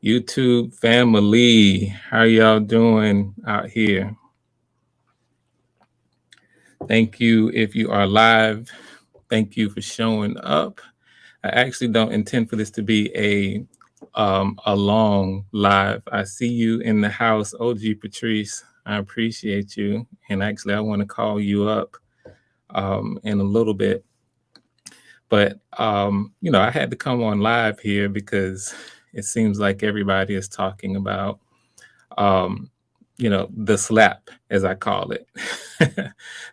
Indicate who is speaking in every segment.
Speaker 1: YouTube family, how y'all doing out here? Thank you if you are live. Thank you for showing up. I actually don't intend for this to be a long live. I see you in the house, OG Patrice. I appreciate you, and actually, I want to call you up in a little bit. But I had to come on live here because it seems like everybody is talking about um, the slap, as I call it,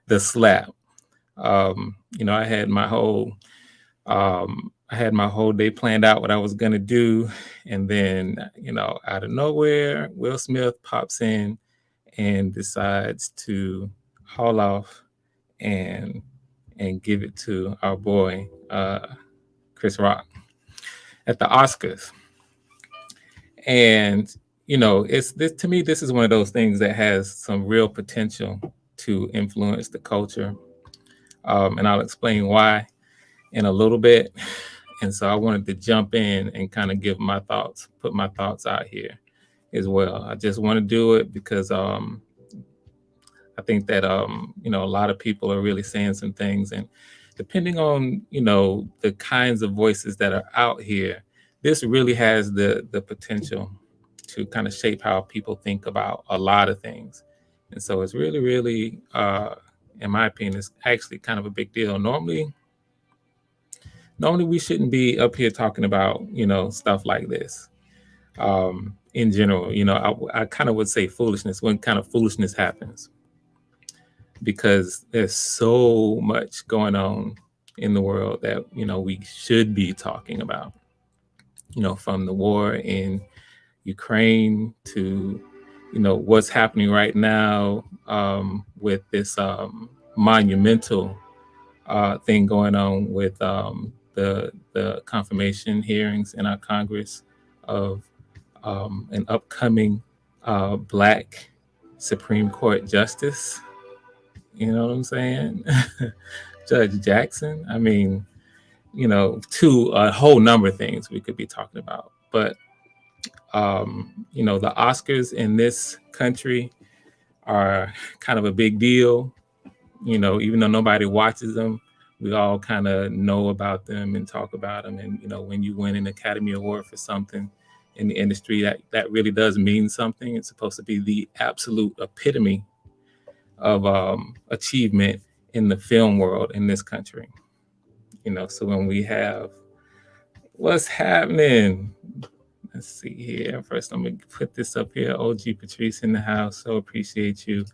Speaker 1: the slap. I had my whole day planned out what I was gonna do, and then out of nowhere, Will Smith pops in and decides to haul off and give it to our boy Chris Rock at the Oscars. And it's this to me. This is one of those things that has some real potential to influence the culture, and I'll explain why in a little bit. And so I wanted to jump in and kind of give my thoughts, put my thoughts out here as well. I just want to do it because I think that a lot of people are really saying some things, and depending on the kinds of voices that are out here, this really has the potential to kind of shape how people think about a lot of things. And so it's really, really, in my opinion, it's actually kind of a big deal. Normally we shouldn't be up here talking about stuff like this. In general, I kind of would say foolishness when kind of foolishness happens, because there's so much going on in the world that we should be talking about. From the war in Ukraine to what's happening right now with this monumental thing going on with the confirmation hearings in our Congress of an upcoming Black Supreme Court justice. You know what I'm saying? Judge Jackson. I mean, to a whole number of things we could be talking about. But, the Oscars in this country are kind of a big deal. Even though nobody watches them, we all kind of know about them and talk about them. And, when you win an Academy Award for something in the industry, that really does mean something. It's supposed to be the absolute epitome of achievement in the film world in this country. So when we have what's happening, let's see here. First, I'm gonna put this up here. OG Patrice in the house. So appreciate you.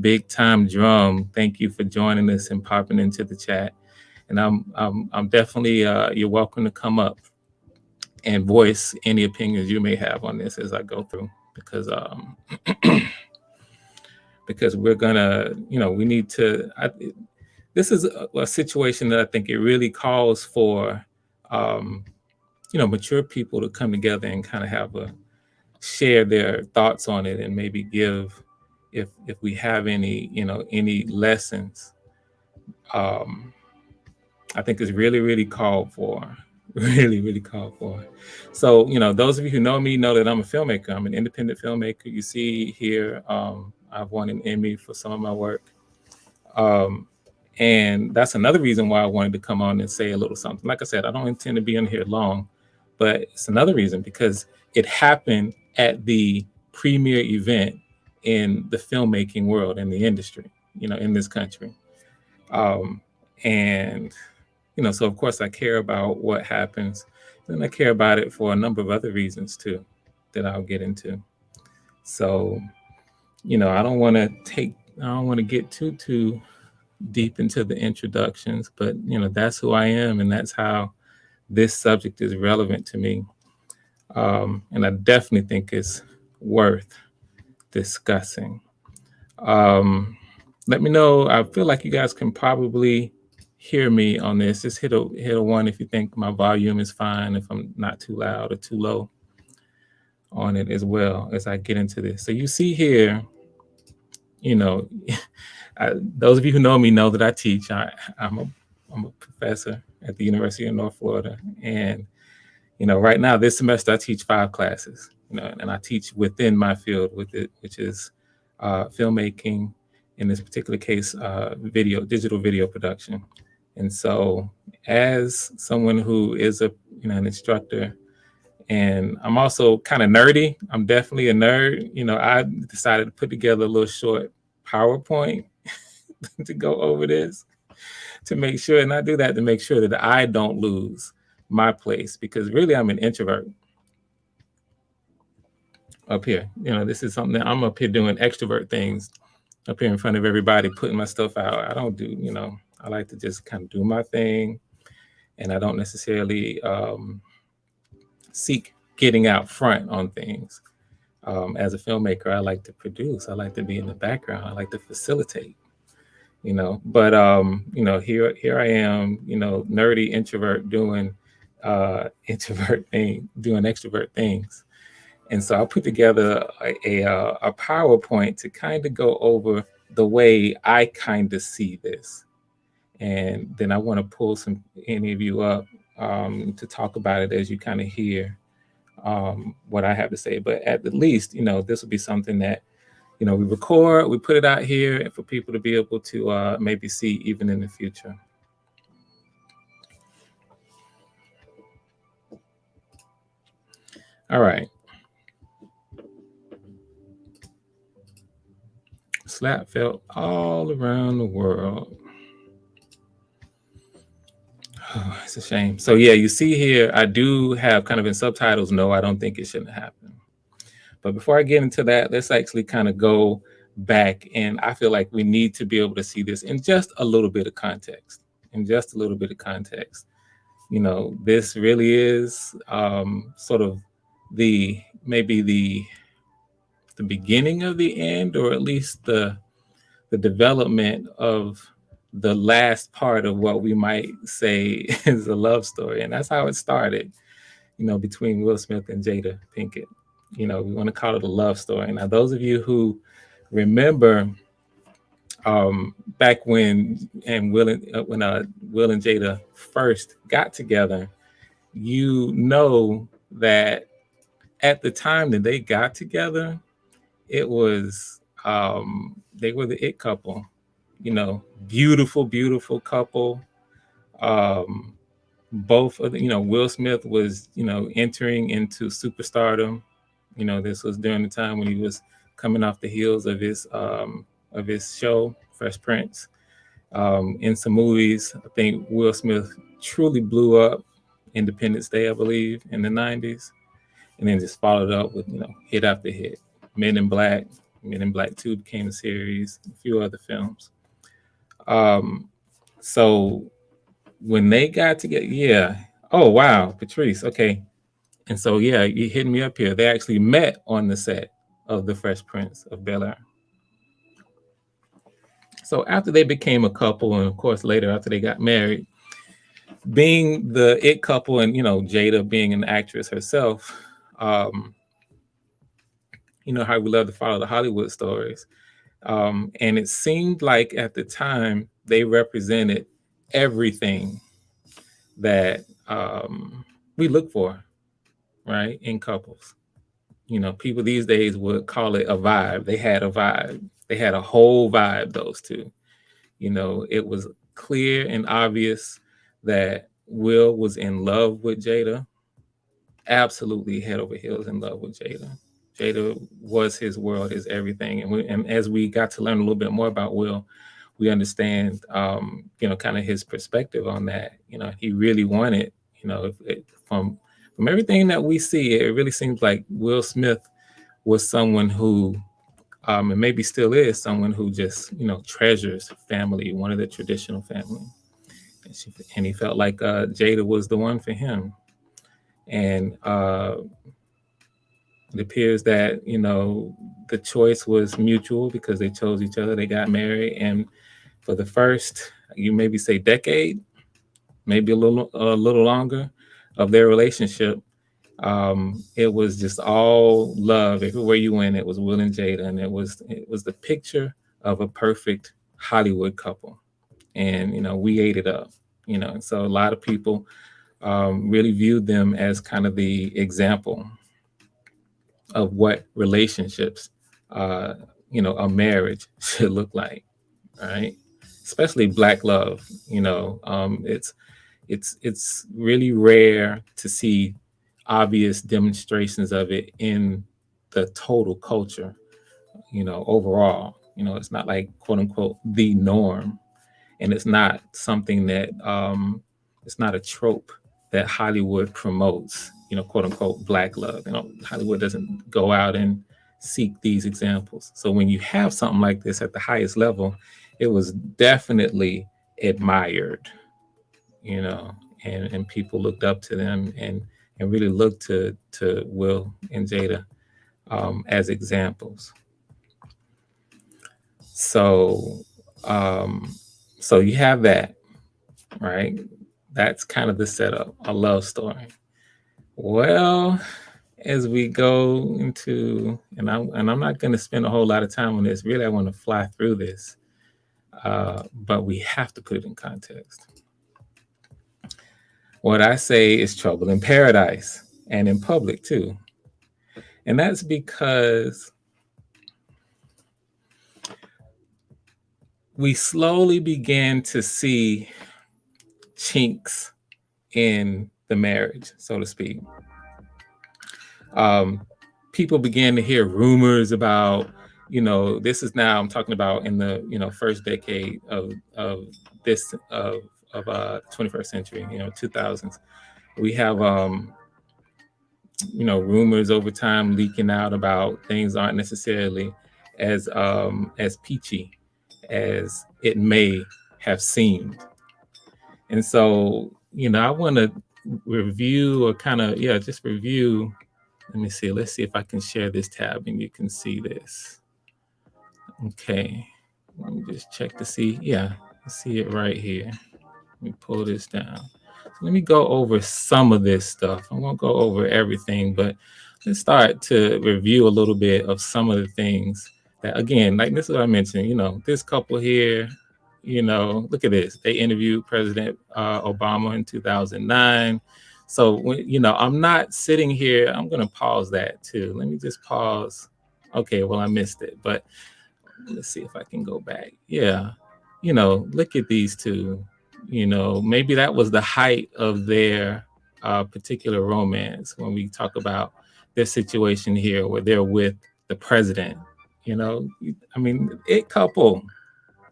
Speaker 1: Big Time Drum. Thank you for joining us and popping into the chat. And I'm definitely you're welcome to come up and voice any opinions you may have on this as I go through, because because we're gonna we need to. This is a situation that I think it really calls for mature people to come together and kind of share their thoughts on it, and maybe give, if we have any any lessons. I think it's really, really called for. Really, really called for. So, those of you who know me know that I'm a filmmaker. I'm an independent filmmaker. You see here, I've won an Emmy for some of my work. And that's another reason why I wanted to come on and say a little something. Like I said, I don't intend to be in here long, but it's another reason because it happened at the premier event in the filmmaking world, in the industry, in this country. And so of course I care about what happens, and I care about it for a number of other reasons too, that I'll get into. So, I don't want to get too deep into the introductions, but that's who I am, and that's how this subject is relevant to me. And I definitely think it's worth discussing. Let me know. I feel like you guys can probably hear me on this. Just hit a one if you think my volume is fine, if I'm not too loud or too low on it as well as I get into this. So you see here, those of you who know me know that I teach. I'm a professor at the University of North Florida, and right now this semester I teach 5 classes. and I teach within my field with it, which is filmmaking, in this particular case, digital video production. And so, as someone who is an instructor, and I'm also kind of nerdy. I'm definitely a nerd. I decided to put together a little short PowerPoint to go over this, to make sure, and I do that to make sure that I don't lose my place, because really I'm an introvert up here. This is something that I'm up here doing extrovert things up here in front of everybody, putting my stuff out. I don't do, I like to just kind of do my thing, and I don't necessarily seek getting out front on things. As a filmmaker, I like to produce. I like to be in the background. I like to facilitate. But here I am, nerdy introvert doing doing extrovert things. And so I put together a PowerPoint to kind of go over the way I kind of see this. And then I want to pull any of you up to talk about it as you kind of hear what I have to say. But at the least, this will be something that, we record, we put it out here for people to be able to maybe see even in the future. All right. Slap felt all around the world. Oh, it's a shame. So yeah, you see here, I do have kind of in subtitles, no, I don't think it shouldn't happen. But before I get into that, let's actually kind of go back. And I feel like we need to be able to see this in just a little bit of context. This really is sort of maybe the beginning of the end, or at least the development of the last part of what we might say is a love story. And that's how it started, between Will Smith and Jada Pinkett. We want to call it a love story. Now, those of you who remember back when Will and Jada first got together, that at the time that they got together, it was they were the it couple. Beautiful, beautiful couple. Both of Will Smith was entering into superstardom. This was during the time when he was coming off the heels of his show Fresh Prince. In some movies, I think Will Smith truly blew up. Independence Day, I believe, in the 90s, and then just followed up with hit after hit. Men in Black 2 became a series, a few other films. So when they got together, yeah. Oh wow, Patrice. Okay. And so yeah, you hitting me up here. They actually met on the set of The Fresh Prince of Bel-Air. So after they became a couple, and of course later after they got married, being the it couple, and Jada being an actress herself, how we love to follow the Hollywood stories. And it seemed like at the time they represented everything that we look for, right, in couples. People these days would call it a vibe. They had a vibe. They had a whole vibe, those two. It was clear and obvious that Will was in love with Jada. Absolutely head over heels in love with Jada. Jada was his world, his everything. And as we got to learn a little bit more about Will, we understand, kind of his perspective on that. He really wanted, from everything that we see, it really seems like Will Smith was someone who, and maybe still is someone who just, treasures family, one of the traditional family. And he felt like Jada was the one for him. And it appears that, the choice was mutual because they chose each other. They got married. And for the first, you maybe say decade, maybe a little longer of their relationship, it was just all love. Everywhere you went, it was Will and Jada. And it was the picture of a perfect Hollywood couple. And, we ate it up, and so a lot of people really viewed them as kind of the example of what relationships, uh, a marriage should look like, right? Especially Black love. It's really rare to see obvious demonstrations of it in the total culture. Overall, it's not like quote unquote the norm, and it's not something that it's not a trope that Hollywood promotes. Quote unquote Black love. Hollywood doesn't go out and seek these examples. So when you have something like this at the highest level, it was definitely admired. You know, and people looked up to them and really looked to Will and Jada as examples. So um, so you have that, right? That's kind of the setup, a love story. Well, as we go into, and I'm not going to spend a whole lot of time on this. Really, I want to fly through this, but we have to put it in context. What I say is trouble in paradise and in public too, and that's because we slowly began to see chinks in the marriage, so to speak. People began to hear rumors about, this is now I'm talking about in the first decade of this of 21st century, 2000s. We have rumors over time leaking out about things aren't necessarily as peachy as it may have seemed. And so, I want to review or kind of, just review. Let me see. Let's see if I can share this tab and you can see this. Okay. Let me just check to see. Yeah, I see it right here. Let me pull this down. So let me go over some of this stuff. I won't go over everything, but let's start to review a little bit of some of the things that, again, like this is what I mentioned, this couple here, look at this. They interviewed President Obama in 2009. So, I'm not sitting here. I'm going to pause that too. Let me just pause. Okay, well, I missed it, but let's see if I can go back. Yeah, look at these two. Maybe that was the height of their particular romance when we talk about their situation here where they're with the president. I mean, it couple,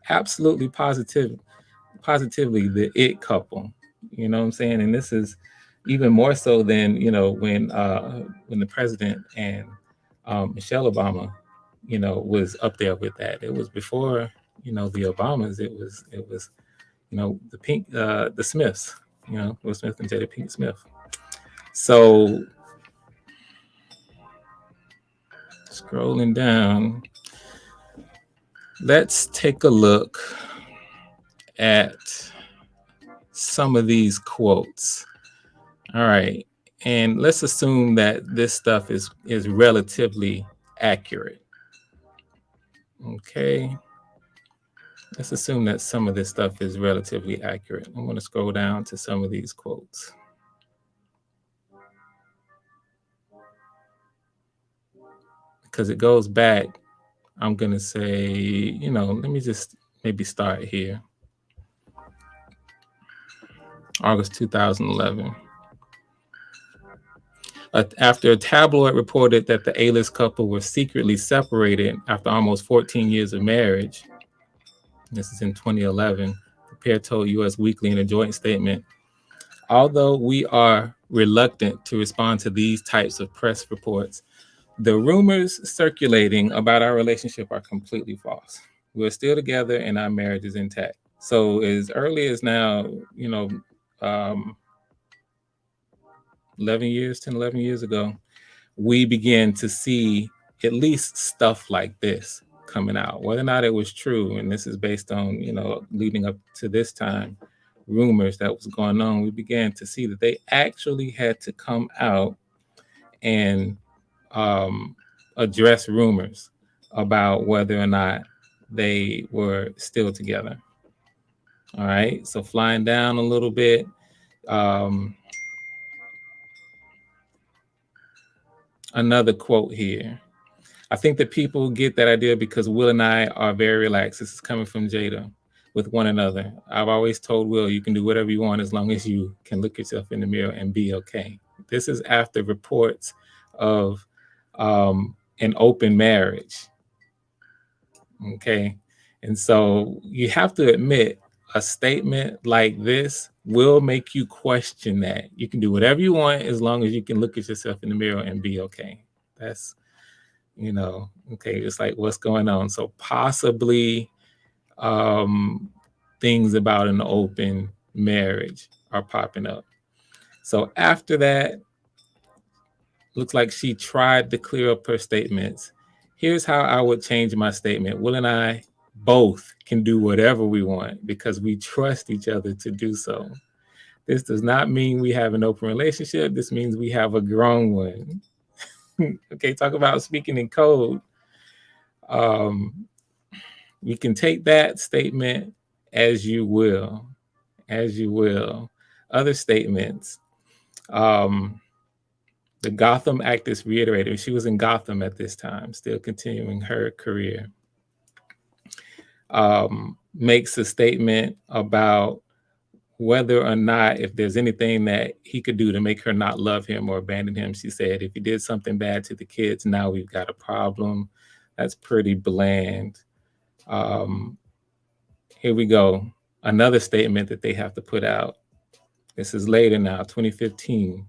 Speaker 1: absolutely positively the it couple. You know what I'm saying? And this is even more so than when the president and Michelle Obama, was up there with that. It was before the Obamas. It was the Smiths. Will Smith and Jada Pinkett Smith. So scrolling down, let's take a look at some of these quotes. All right. And let's assume that this stuff is relatively accurate. Okay. Let's assume that some of this stuff is relatively accurate. I'm going to scroll down to some of these quotes. Because it goes back, I'm going to say, let me just maybe start here. August 2011. After a tabloid reported that the A-list couple were secretly separated after almost 14 years of marriage, this is in 2011, the pair told U.S. Weekly in a joint statement, although we are reluctant to respond to these types of press reports, the rumors circulating about our relationship are completely false. We're still together and our marriage is intact. So as early as now, 11 years ago, we began to see at least stuff like this coming out. Whether or not it was true, and this is based on, leading up to this time, rumors that was going on, we began to see that they actually had to come out and address rumors about whether or not they were still together. All right, so flying down a little bit. Another quote here. I think that people get that idea because Will and I are very relaxed. This is coming from Jada with one another. I've always told Will you can do whatever you want as long as you can look yourself in the mirror and be okay. This is after reports of an open marriage. Okay. And so you have to admit a statement like this will make you question that. You can do whatever you want as long as you can look at yourself in the mirror and be okay. That's, okay, it's like what's going on. So possibly things about an open marriage are popping up. So after that, looks like she tried to clear up her statements. Here's how I would change my statement. Will and I both can do whatever we want because we trust each other to do so. This does not mean we have an open relationship. This means we have a grown one. Okay, talk about speaking in code. You can take that statement as you will, as you will. Other statements. The Gotham actress reiterated, she was in Gotham at this time, still continuing her career. Makes a statement about whether or not, if there's anything that he could do to make her not love him or abandon him. She said, if he did something bad to the kids, now we've got a problem. That's pretty bland. Here we go. Another statement that they have to put out. This is later now, 2015.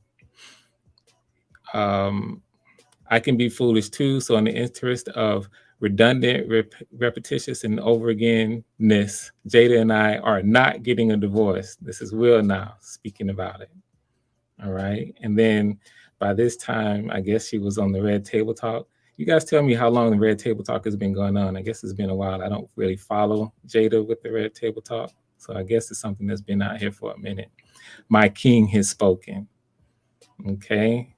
Speaker 1: I can be foolish too. So in the interest of redundant, repetitious, and over again-ness, Jada and I are not getting a divorce. This is Will now speaking about it. All right. And then by this time, I guess she was on the Red Table Talk. You guys tell me how long the Red Table Talk has been going on. I guess it's been a while. I don't really follow Jada with the Red Table Talk. So I guess it's something that's been out here for a minute. My king has spoken. Okay.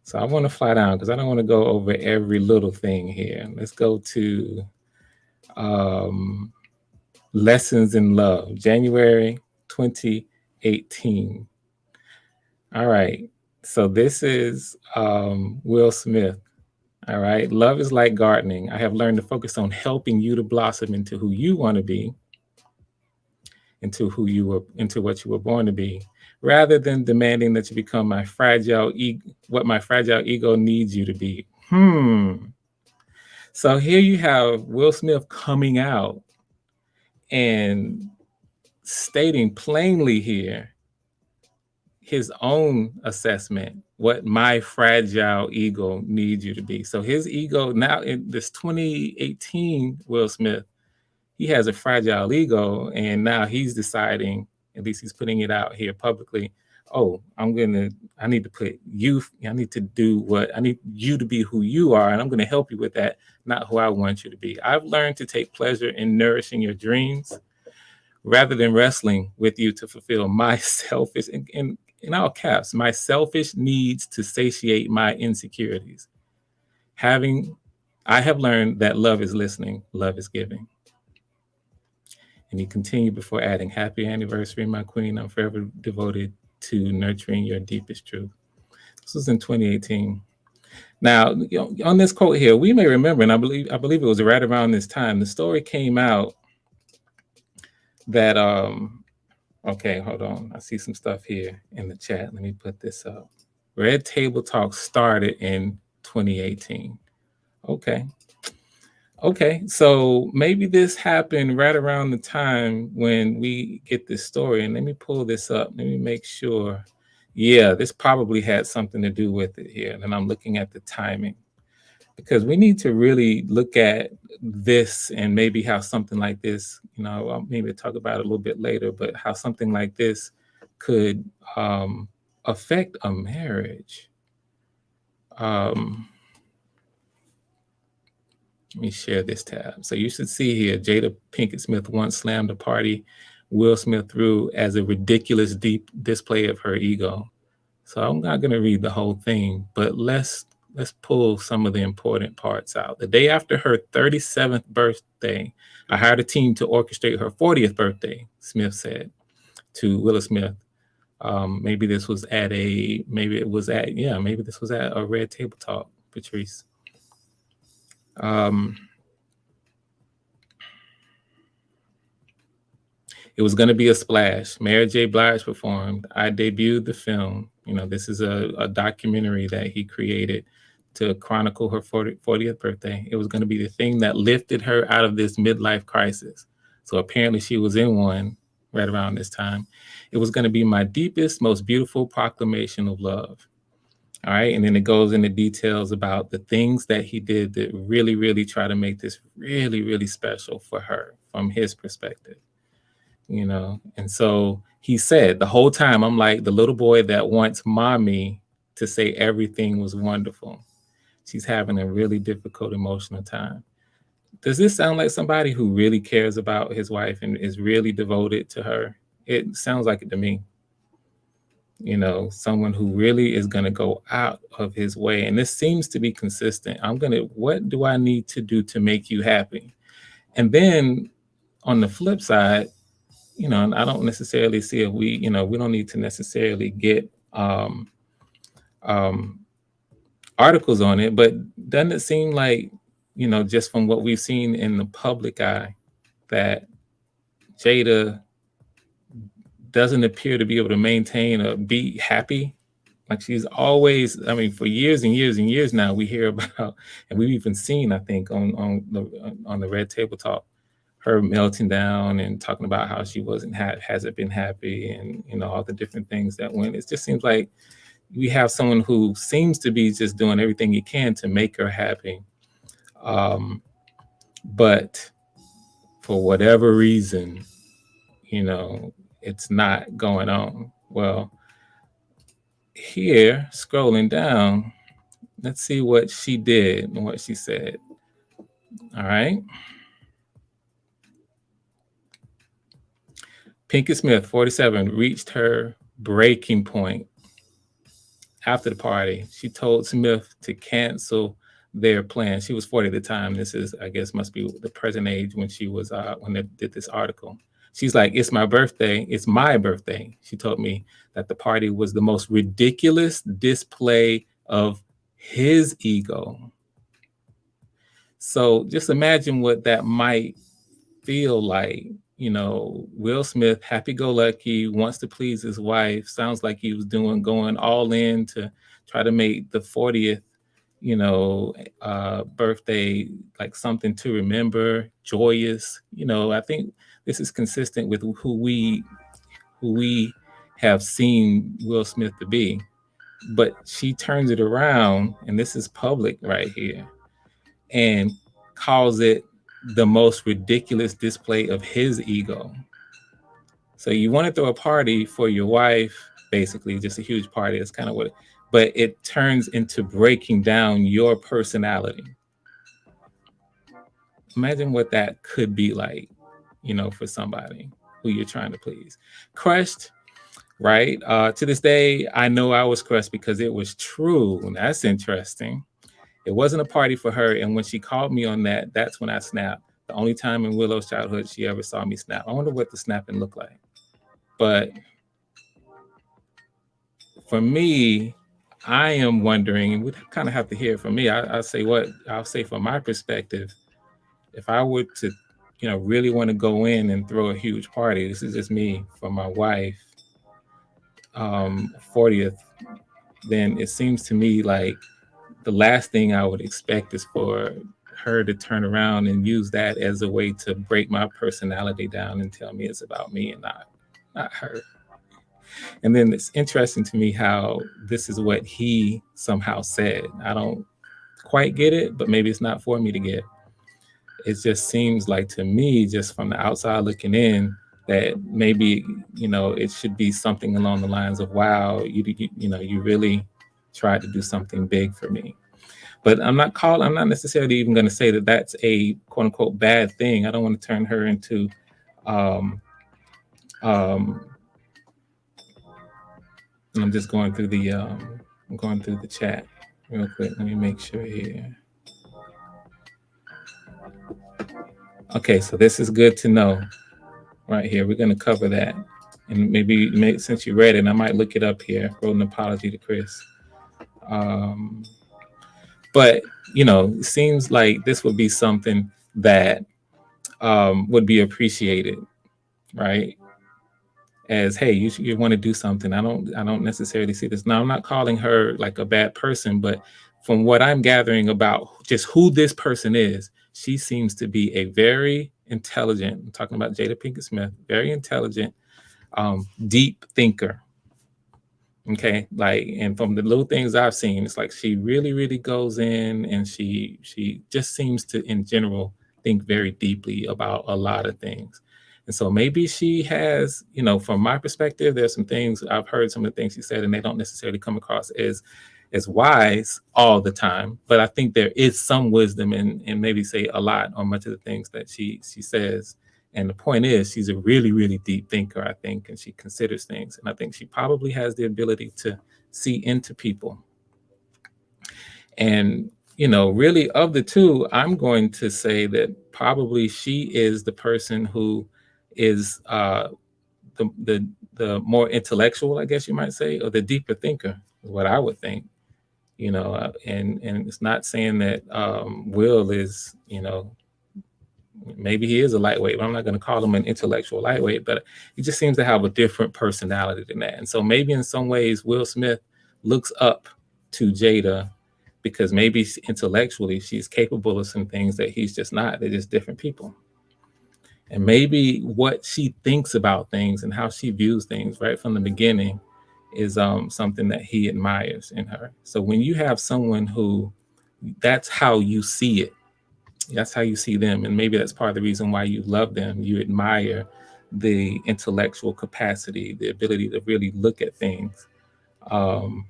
Speaker 1: So I want to fly down because I don't want to go over every little thing here. Let's go to Lessons in Love, January 2018. All right. So this is Will Smith. All right. Love is like gardening. I have learned to focus on helping you to blossom into who you want to be, into what you were born to be, rather than demanding that you become what my fragile ego needs you to be. So here you have Will Smith coming out and stating plainly here his own assessment, what my fragile ego needs you to be. So his ego now in this 2018 Will Smith, he has a fragile ego, and now he's deciding, at least he's putting it out here publicly, oh, I need to put you, I need you to be who you are, and I'm going to help you with that, not who I want you to be. I've learned to take pleasure in nourishing your dreams rather than wrestling with you to fulfill my selfish, in all caps, my selfish needs to satiate my insecurities. I have learned that love is listening, love is giving. And he continued before adding, happy anniversary, my queen. I'm forever devoted to nurturing your deepest truth. This was in 2018. Now, on this quote here, we may remember, and I believe it was right around this time, the story came out that, okay, hold on. I see some stuff here in the chat. Let me put this up. Red Table Talk started in 2018. Okay, so maybe this happened right around the time when we get this story. And let me pull this up. Let me make sure. Yeah, this probably had something to do with it here. And I'm looking at the timing because we need to really look at this and maybe how something like this, I'll maybe talk about it a little bit later, but how something like this could affect a marriage. Let me share this tab. So you should see here, Jada Pinkett Smith once slammed a party Will Smith threw as a ridiculous deep display of her ego. So I'm not going to read the whole thing, but let's pull some of the important parts out. The day after her 37th birthday, I hired a team to orchestrate her 40th birthday, Smith said to Will Smith. Maybe this was at a Red Table Talk. Patrice. Um, it was going to be a splash. Mary J. Blige performed. I debuted the film. This is a documentary that he created to chronicle her 40th birthday. It was going to be the thing that lifted her out of this midlife crisis. So apparently she was in one right around this time. It was going to be my deepest, most beautiful proclamation of love. All right. And then it goes into details about the things that he did that really, really try to make this really, really special for her from his perspective. And so he said the whole time, I'm like the little boy that wants mommy to say everything was wonderful. She's having a really difficult emotional time. Does this sound like somebody who really cares about his wife and is really devoted to her? It sounds like it to me. Someone who really is going to go out of his way. And this seems to be consistent. What do I need to do to make you happy? And then on the flip side, and I don't necessarily see if we don't need to necessarily get articles on it, but doesn't it seem like, just from what we've seen in the public eye, that Jada doesn't appear to be able to maintain or be happy? Like she's always, for years and years and years now, we hear about, and we've even seen, I think, on the Red Table Talk, her melting down and talking about how she hasn't been happy, and all the different things that went. It just seems like we have someone who seems to be just doing everything he can to make her happy, but for whatever reason, it's not going on. Well, here, scrolling down, let's see what she did and what she said. All right. Pinky Smith, 47, reached her breaking point after the party. She told Smith to cancel their plan. She was 40 at the time. This is, I guess, must be the present age when she was when they did this article. She's like, it's my birthday. It's my birthday. She told me that the party was the most ridiculous display of his ego. So just imagine what that might feel like. Will Smith, happy-go-lucky, wants to please his wife. Sounds like he was going all in to try to make the 40th, birthday like something to remember, joyous. I think this is consistent with who we have seen Will Smith to be. But she turns it around, and this is public right here, and calls it the most ridiculous display of his ego. So you want to throw a party for your wife, basically just a huge party. That's kind of what but it turns into breaking down your personality. Imagine what that could be like, for somebody who you're trying to please. Crushed, right? To this day, I know I was crushed because it was true. And that's interesting. It wasn't a party for her. And when she called me on that, that's when I snapped. The only time in Willow's childhood she ever saw me snap. I wonder what the snapping looked like. But for me, I am wondering, and we kind of have to hear it from me. I'll say from my perspective, if I were to, really want to go in and throw a huge party, this is just me, for my wife, 40th, then it seems to me like the last thing I would expect is for her to turn around and use that as a way to break my personality down and tell me it's about me and not her. And then it's interesting to me how this is what he somehow said. I don't quite get it, but maybe it's not for me to get. It just seems like to me, just from the outside looking in, that maybe, it should be something along the lines of, wow, you really tried to do something big for me. But I'm not necessarily even going to say that that's a quote unquote bad thing. I don't want to turn her into, and I'm just going through the chat real quick. Let me make sure here. Okay, so this is good to know right here. We're going to cover that. And maybe since you read it, I might look it up here. Wrote an apology to Chris. But it seems like this would be something that would be appreciated, right? As, hey, you want to do something. I don't necessarily see this. Now, I'm not calling her like a bad person, but from what I'm gathering about just who this person is, she seems to be a very intelligent, I'm talking about Jada Pinkett Smith, very intelligent, deep thinker. Okay, like, and from the little things I've seen, it's like she really, really goes in, and she just seems to, in general, think very deeply about a lot of things. And so maybe she has, from my perspective, there's some things I've heard, some of the things she said, and they don't necessarily come across as wise all the time. But I think there is some wisdom in maybe say a lot or much of the things that she says. And the point is, she's a really, really deep thinker, I think, and she considers things. And I think she probably has the ability to see into people. And, really, of the two, I'm going to say that probably she is the person who is the more intellectual, I guess you might say, or the deeper thinker, is what I would think. And it's not saying that Will is, maybe he is a lightweight, but I'm not going to call him an intellectual lightweight, but he just seems to have a different personality than that. And so maybe in some ways, Will Smith looks up to Jada because maybe intellectually she's capable of some things that he's just not. They're just different people. And maybe what she thinks about things and how she views things right from the beginning is something that he admires in her. So when you have someone who that's how you see it, that's how you see them, and maybe that's part of the reason why you love them. You admire the intellectual capacity, the ability to really look at things. um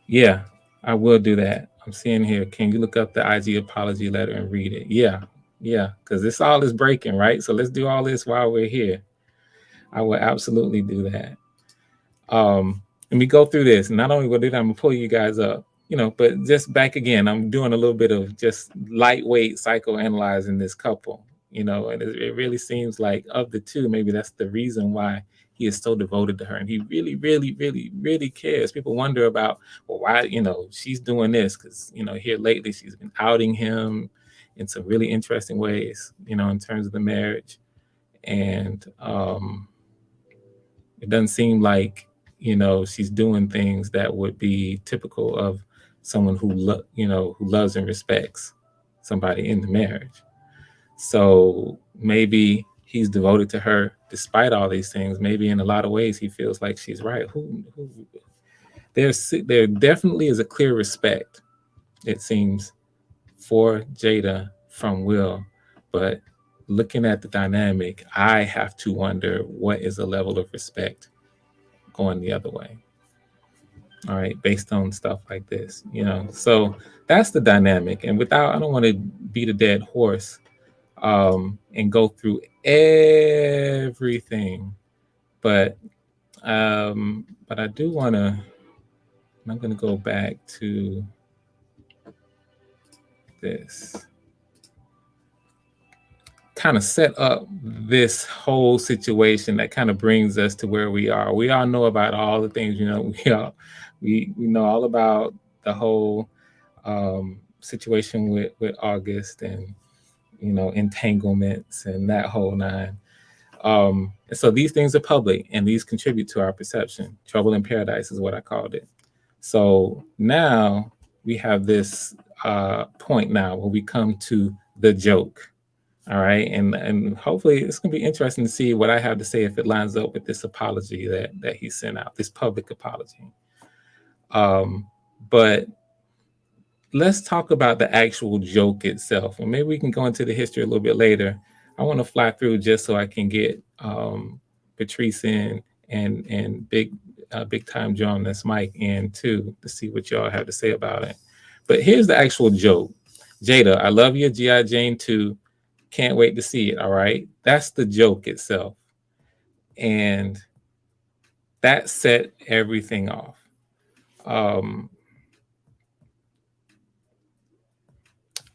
Speaker 1: yeah, I will do that. I'm seeing here, can you look up the IG apology letter and read it? Yeah, because this all is breaking, right? So let's do all this while we're here. I will absolutely do that. And we go through this. Not only will do that, I'm gonna pull you guys up, but just back again, I'm doing a little bit of just lightweight psychoanalyzing this couple, and it really seems like of the two, maybe that's the reason why he is so devoted to her, and he really, really, really, really cares. People wonder about, well, why, she's doing this, because here lately she's been outing him in some really interesting ways, in terms of the marriage, and it doesn't seem like she's doing things that would be typical of someone who loves and respects somebody in the marriage. So maybe he's devoted to her despite all these things. Maybe in a lot of ways he feels like she's right. There definitely is a clear respect, it seems, for Jada from Will, but looking at the dynamic, I have to wonder what is the level of respect going the other way. All right, based on stuff like this, So that's the dynamic. And I don't want to beat a dead horse and go through everything, but I do want to. I'm going to go back to this. Kind of set up this whole situation that kind of brings us to where we are. We all know about all the things, we know all about the whole situation with August and entanglements and that whole nine. And so these things are public and these contribute to our perception. Trouble in paradise is what I called it. So now we have this point now where we come to the joke. All right, and hopefully it's gonna be interesting to see what I have to say if it lines up with this apology that he sent out, this public apology. But let's talk about the actual joke itself, and maybe we can go into the history a little bit later. I want to fly through just so I can get Patrice in and big time John, that's Mike, in too, to see what y'all have to say about it. But here's the actual joke. Jada, I love you, G.I. Jane 2. Can't wait to see it. All right. That's the joke itself. And that set everything off. I'm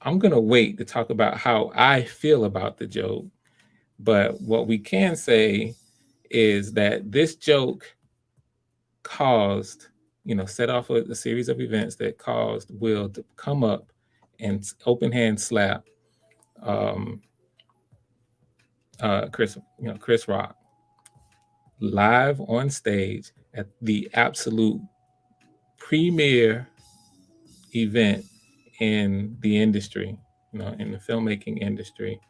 Speaker 1: going to wait to talk about how I feel about the joke. But what we can say is that this joke caused set off a series of events that caused Will to come up and open hand slap um, Chris Rock live on stage at the absolute premier event in the industry, in the filmmaking industry.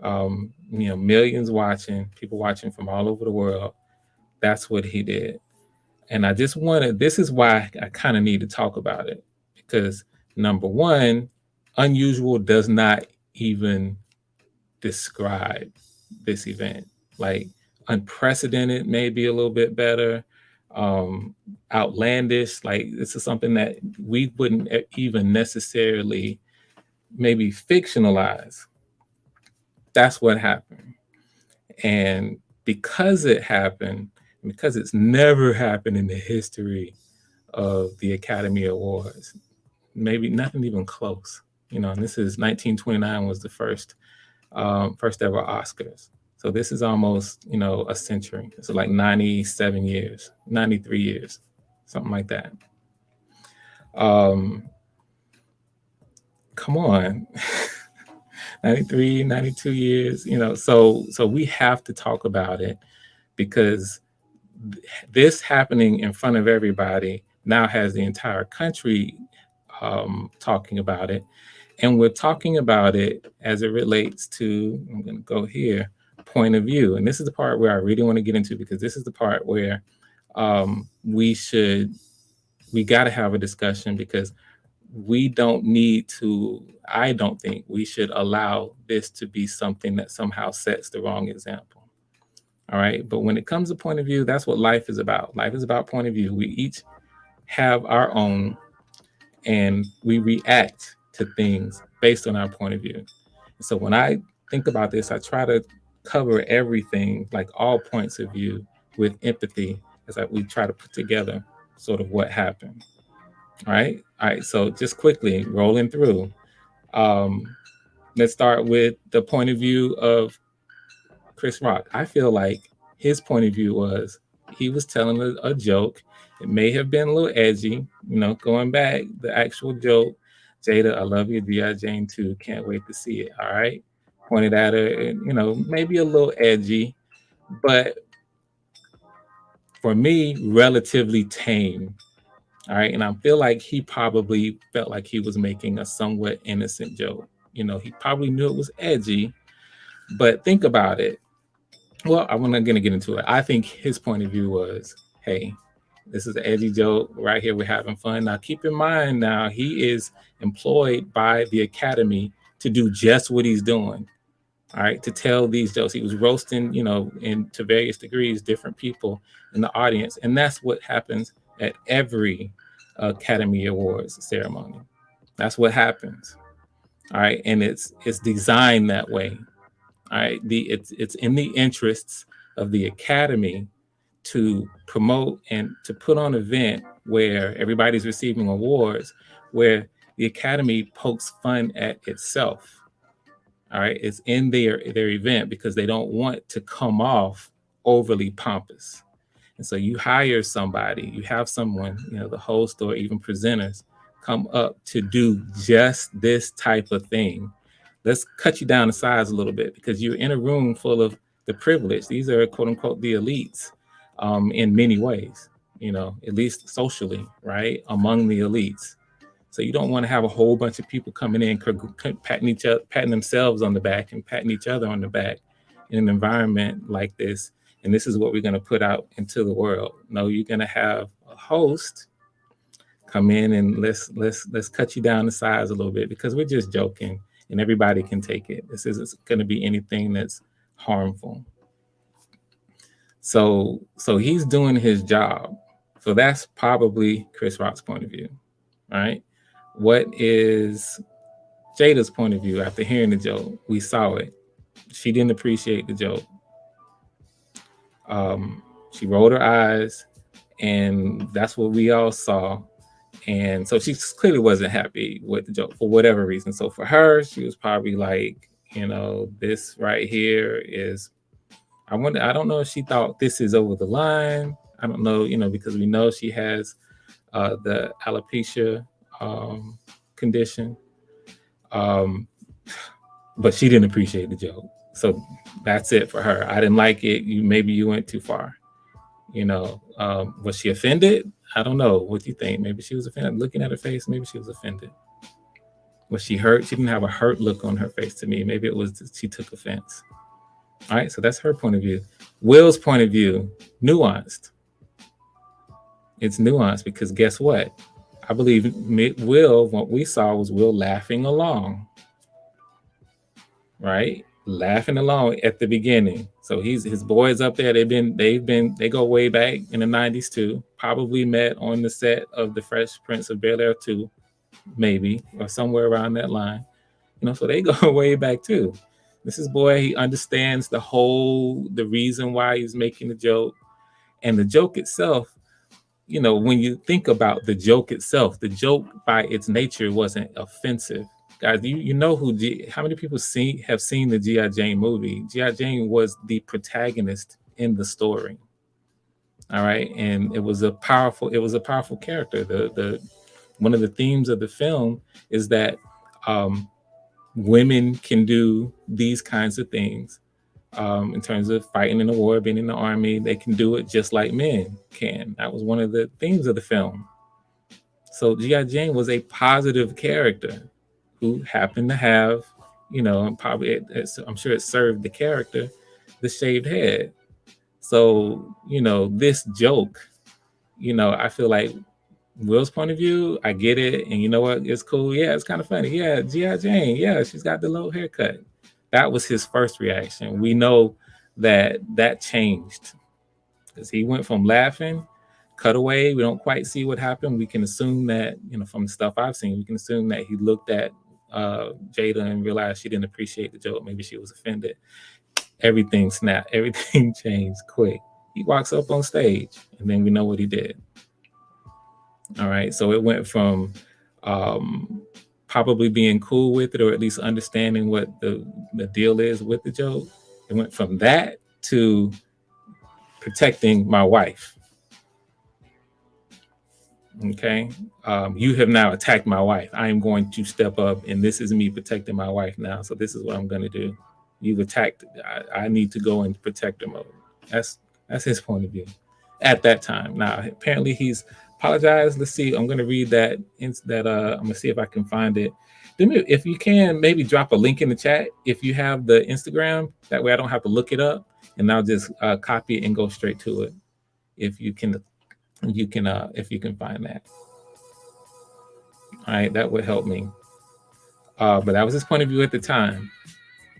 Speaker 1: Millions watching, people watching from all over the world. That's what he did. And I just wanted, this is why I kind of need to talk about it, because number one, unusual does not even describe this event. Like unprecedented, maybe a little bit better. Outlandish, like this is something that we wouldn't even necessarily maybe fictionalize. That's what happened. And because it happened, because it's never happened in the history of the Academy Awards, maybe nothing even close. And this is 1929 was the first ever Oscars. So this is almost, a century. So like 97 years, 93 years, something like that. Come on. 93, 92 years, so we have to talk about it, because this happening in front of everybody now has the entire country talking about it. And we're talking about it as it relates to, I'm going to go here, point of view. And this is the part where I really want to get into, because this is the part where we got to have a discussion, because we don't need to, I don't think we should allow this to be something that somehow sets the wrong example. All right. But when it comes to point of view, that's what life is about. Life is about point of view. We each have our own, and we react to things based on our point of view. So when I think about this, I try to cover everything, like all points of view, with empathy, as we try to put together sort of what happened. All right. So just quickly rolling through. Let's start with the point of view of Chris Rock. I feel like his point of view was he was telling a joke. It may have been a little edgy, going back, the actual joke. Jada, I love you. G.I. Jane too. Can't wait to see it. All right. Pointed at her, and, maybe a little edgy, but for me, relatively tame. All right. And I feel like he probably felt like he was making a somewhat innocent joke. He probably knew it was edgy, but think about it. Well, I'm not going to get into it. I think his point of view was, hey, this is an edgy joke right here. We're having fun. Now, keep in mind, now he is employed by the Academy to do just what he's doing. All right. To tell these jokes. He was roasting, in to various degrees, different people in the audience. And that's what happens at every Academy Awards ceremony. That's what happens. All right. And it's designed that way. All right. It's in the interests of the Academy to promote and to put on an event where everybody's receiving awards, where the Academy pokes fun at itself. All right. It's in their event, because they don't want to come off overly pompous. And so you hire somebody, you have someone, the host or even presenters, come up to do just this type of thing. Let's cut you down to size a little bit, because you're in a room full of the privileged. These are quote unquote the elites in many ways, at least socially, right? Among the elites. So you don't want to have a whole bunch of people coming in, patting themselves on the back and patting each other on the back in an environment like this. And this is what we're going to put out into the world. No, you're going to have a host come in and let's cut you down to size a little bit, because we're just joking and everybody can take it. This isn't going to be anything that's harmful. So he's doing his job. So that's probably Chris Rock's point of view, right? What is Jada's point of view after hearing the joke? We saw it. She didn't appreciate the joke. She rolled her eyes, and that's what we all saw. And so she clearly wasn't happy with the joke for whatever reason. So for her, she was probably like, this right here is, I don't know if she thought this is over the line. I don't know, because we know she has the alopecia condition. Um, but she didn't appreciate the joke. So that's it for her. I didn't like it. Maybe you went too far. Was she offended? I don't know. What do you think? Maybe she was offended. Looking at her face, maybe she was offended. Was she hurt? She didn't have a hurt look on her face to me. Maybe it was she took offense. All right, so that's her point of view. Will's point of view, nuanced. It's nuanced because guess what? I believe Will, what we saw was Will laughing along, right? Laughing along at the beginning. So his boys up there. They go way back in the '90s too. Probably met on the set of The Fresh Prince of Bel Air 2, maybe, or somewhere around that line. So they go way back too. This is boy. He understands the reason why he's making the joke, and the joke itself. When you think about the joke itself, the joke by its nature wasn't offensive. Guys, how many people have seen the G.I. Jane movie? G.I. Jane was the protagonist in the story. All right. And it was a powerful character. The one of the themes of the film is that women can do these kinds of things. In terms of fighting in a war, being in the army, they can do it just like men can. That was one of the themes of the film. So G.I. Jane was a positive character who happened to have, and probably I'm sure it served the character, the shaved head. So, this joke, I feel like Will's point of view, I get it. And you know what? It's cool. Yeah, it's kind of funny. Yeah, G.I. Jane. Yeah, she's got the low haircut. That was his first reaction. We know that changed because he went from laughing, cut away. We don't quite see what happened. We can assume that, from the stuff I've seen, we can assume that he looked at Jada and realized she didn't appreciate the joke. Maybe she was offended. Everything snapped. Everything changed quick. He walks up on stage, and then we know what he did. All right. So it went from probably being cool with it, or at least understanding what the deal is with the joke. It went from that to protecting my wife. Okay. You have now attacked my wife. I am going to step up, and this is me protecting my wife now. So this is what I'm going to do. You've attacked. I need to go in protector mode. That's his point of view at that time. Now, apparently he's apologized. Let's see. I'm going to read that. I'm going to see if I can find it. If you can, maybe drop a link in the chat if you have the Instagram. That way I don't have to look it up, and I'll just copy it and go straight to it. If you can find that. All right, that would help me. But that was his point of view at the time.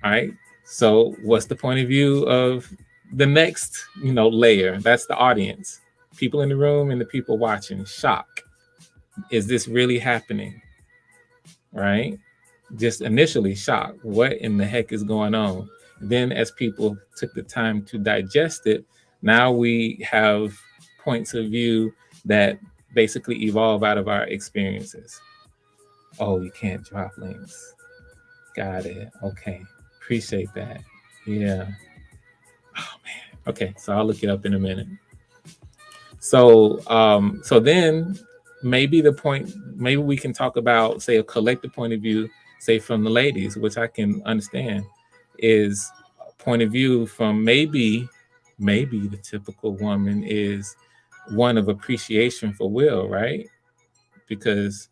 Speaker 1: All right. So what's the point of view of the next, layer? That's the audience. People in the room and the people watching. Shock. Is this really happening? Right? Just initially shock. What in the heck is going on? Then as people took the time to digest it, now we have points of view that basically evolve out of our experiences. Oh, you can't drop links. Got it. Okay. Appreciate that. Yeah. Oh man. Okay. So I'll look it up in a minute. So then maybe we can talk about, say, a collective point of view, say from the ladies, which I can understand, is a point of view from maybe the typical woman is one of appreciation for Will, right? Because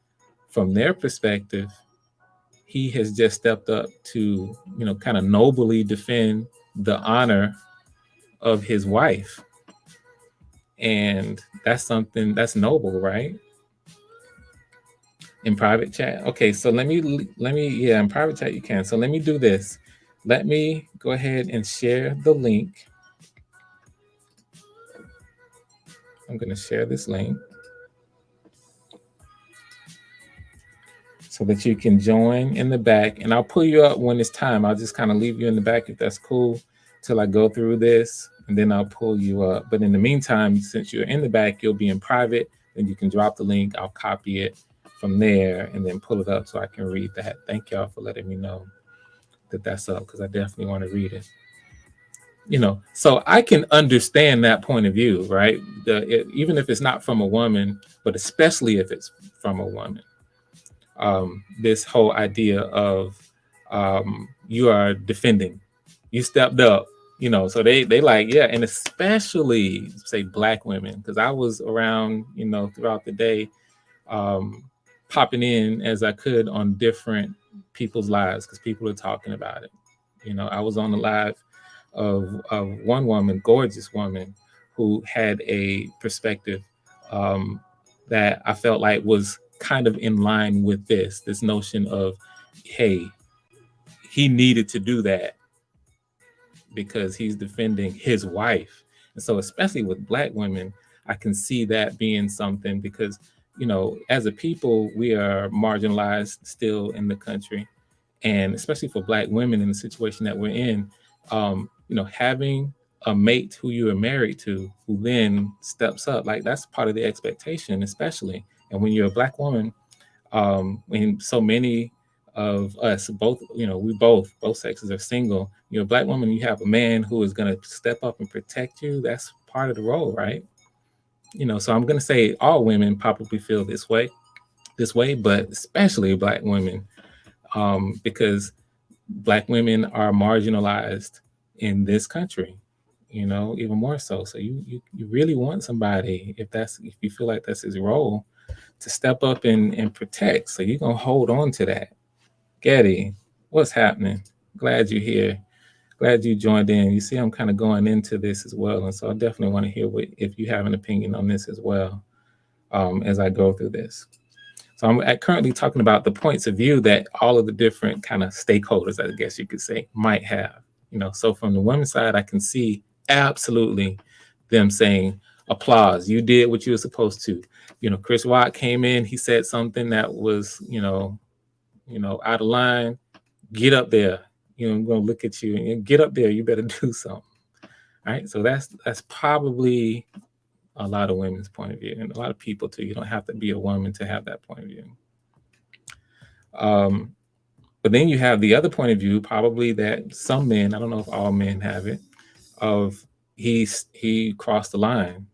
Speaker 1: from their perspective, he has just stepped up to, kind of nobly defend the honor of his wife. And that's something that's noble, right? In private chat. Okay, so let me, in private chat you can. So let me do this. Let me go ahead and share the link. I'm going to share this link so that you can join in the back, and I'll pull you up when it's time. I'll just kind of leave you in the back if that's cool till I go through this, and then I'll pull you up. But in the meantime, since you're in the back, you'll be in private, and you can drop the link. I'll copy it from there and then pull it up so I can read that. Thank y'all for letting me know that that's up, because I definitely want to read it. So I can understand that point of view, right? Even if it's not from a woman, but especially if it's from a woman, this whole idea of you are defending, you stepped up, so they like, yeah. And especially say black women, because I was around, throughout the day, um, popping in as I could on different people's lives because people are talking about it. I was on the live of one woman, gorgeous woman, who had a perspective um, that I felt like was kind of in line with this notion of, hey, he needed to do that because he's defending his wife. And so, especially with black women, I can see that being something because, as a people, we are marginalized still in the country. And especially for black women in the situation that we're in, having a mate who you are married to who then steps up, like that's part of the expectation, especially. And when you're a black woman, when so many of us both, we both sexes are single, you're a black woman, you have a man who is going to step up and protect you. That's part of the role, right? So I'm going to say all women probably feel this way, but especially black women, because black women are marginalized in this country, even more so. So you really want somebody, if you feel like that's his role, to step up and protect. So you're gonna hold on to that. Getty, what's happening? Glad you're here. Glad you joined in. You see, I'm kind of going into this as well, and so I definitely want to hear if you have an opinion on this as well, as I go through this. So I'm currently talking about the points of view that all of the different kind of stakeholders, I guess you could say, might have. So from the women's side, I can see absolutely them saying, applause, you did what you were supposed to. Chris Watt came in, he said something that was, out of line. Get up there. I'm gonna look at you and get up there. You better do something. All right. So that's probably a lot of women's point of view, and a lot of people too. You don't have to be a woman to have that point of view. But then you have the other point of view, probably that some men, I don't know if all men have it, of he crossed the line,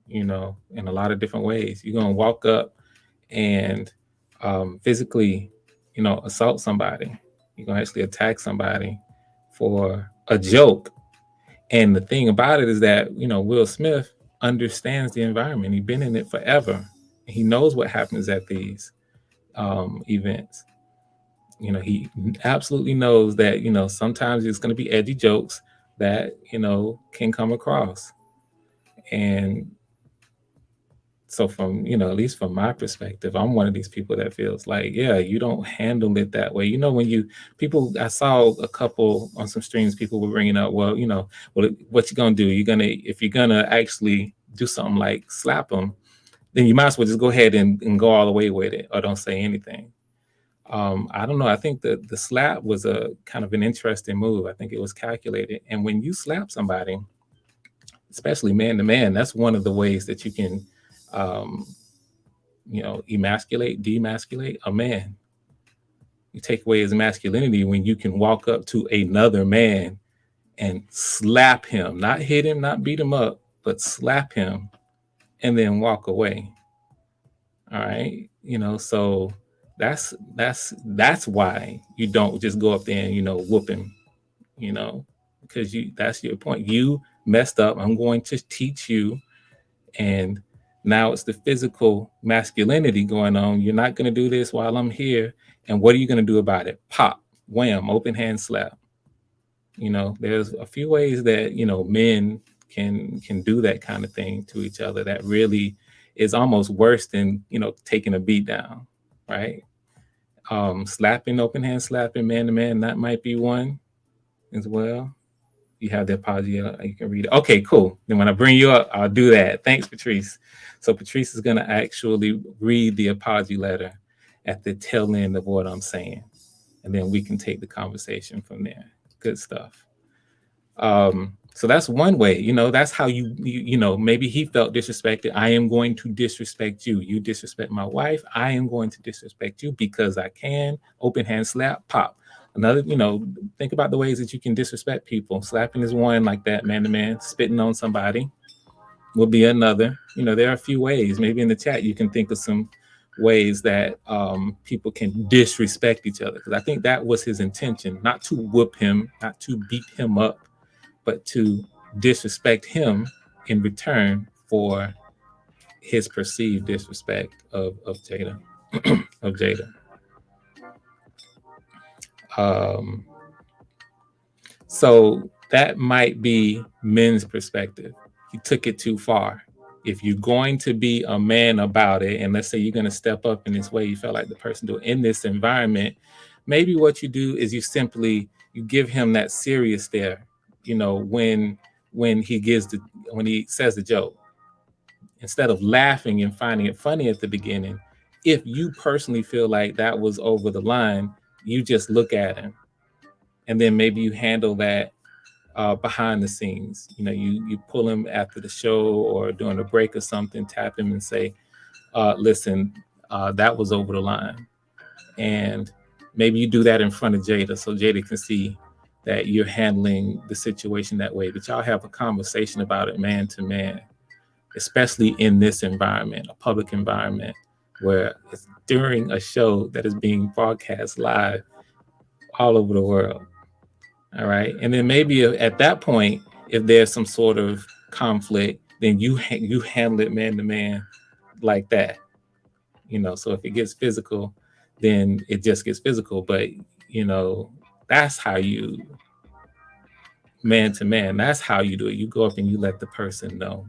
Speaker 1: in a lot of different ways. You're gonna walk up and physically, assault somebody. You're gonna actually attack somebody for a joke. And the thing about it is that, Will Smith understands the environment. He's been in it forever. He knows what happens at these events. He absolutely knows that, sometimes it's going to be edgy jokes that, can come across. And so from, at least from my perspective, I'm one of these people that feels like, yeah, you don't handle it that way. I saw a couple on some streams, people were bringing up, well, what you going to do? If you're going to actually do something like slap them, then you might as well just go ahead and go all the way with it or don't say anything. I don't know. I think that the slap was a kind of an interesting move. I think it was calculated. And when you slap somebody, especially man to man, that's one of the ways that you can, demasculate a man. You take away his masculinity when you can walk up to another man and slap him, not hit him, not beat him up, but slap him and then walk away. All right. So that's why you don't just go up there and whoop him, because that's your point. You messed up. I'm going to teach you. And now it's the physical masculinity going on. You're not going to do this while I'm here. And what are you going to do about it? Pop, wham, open hand slap. There's a few ways that men can do that kind of thing to each other that really is almost worse than taking a beat down, right? Slapping, open hand slapping, man to man, that might be one as well. You have the apology, you can read it. Okay, cool. Then when I bring you up, I'll do that. Thanks, Patrice. So Patrice is going to actually read the apology letter at the tail end of what I'm saying, and then we can take the conversation from there. Good stuff. So that's one way, that's how you maybe he felt disrespected. I am going to disrespect you. You disrespect my wife. I am going to disrespect you because I can. Open hand slap, pop. Another, think about the ways that you can disrespect people. Slapping is one like that, man to man. Spitting on somebody will be another. There are a few ways. Maybe in the chat you can think of some ways that people can disrespect each other. Because I think that was his intention, not to whoop him, not to beat him up, but to disrespect him in return for his perceived disrespect of Jada. of Jada. So that might be men's perspective. He took it too far. If you're going to be a man about it, and let's say you're going to step up in this way, you felt like the person do in this environment, maybe what you do is you give him that serious stare. When he says the joke, instead of laughing and finding it funny at the beginning, if you personally feel like that was over the line, you just look at him, and then maybe you handle that behind the scenes. You pull him after the show or during a break or something, tap him and say, listen, that was over the line. And maybe you do that in front of Jada so Jada can see that you're handling the situation that way. But y'all have a conversation about it man to man, especially in this environment, a public environment, where it's during a show that is being broadcast live all over the world. All right. And then maybe at that point, if there's some sort of conflict, then you handle it man to man like that. So if it gets physical, then it just gets physical. But, that's how you, man to man, that's how you do it. You go up and you let the person know.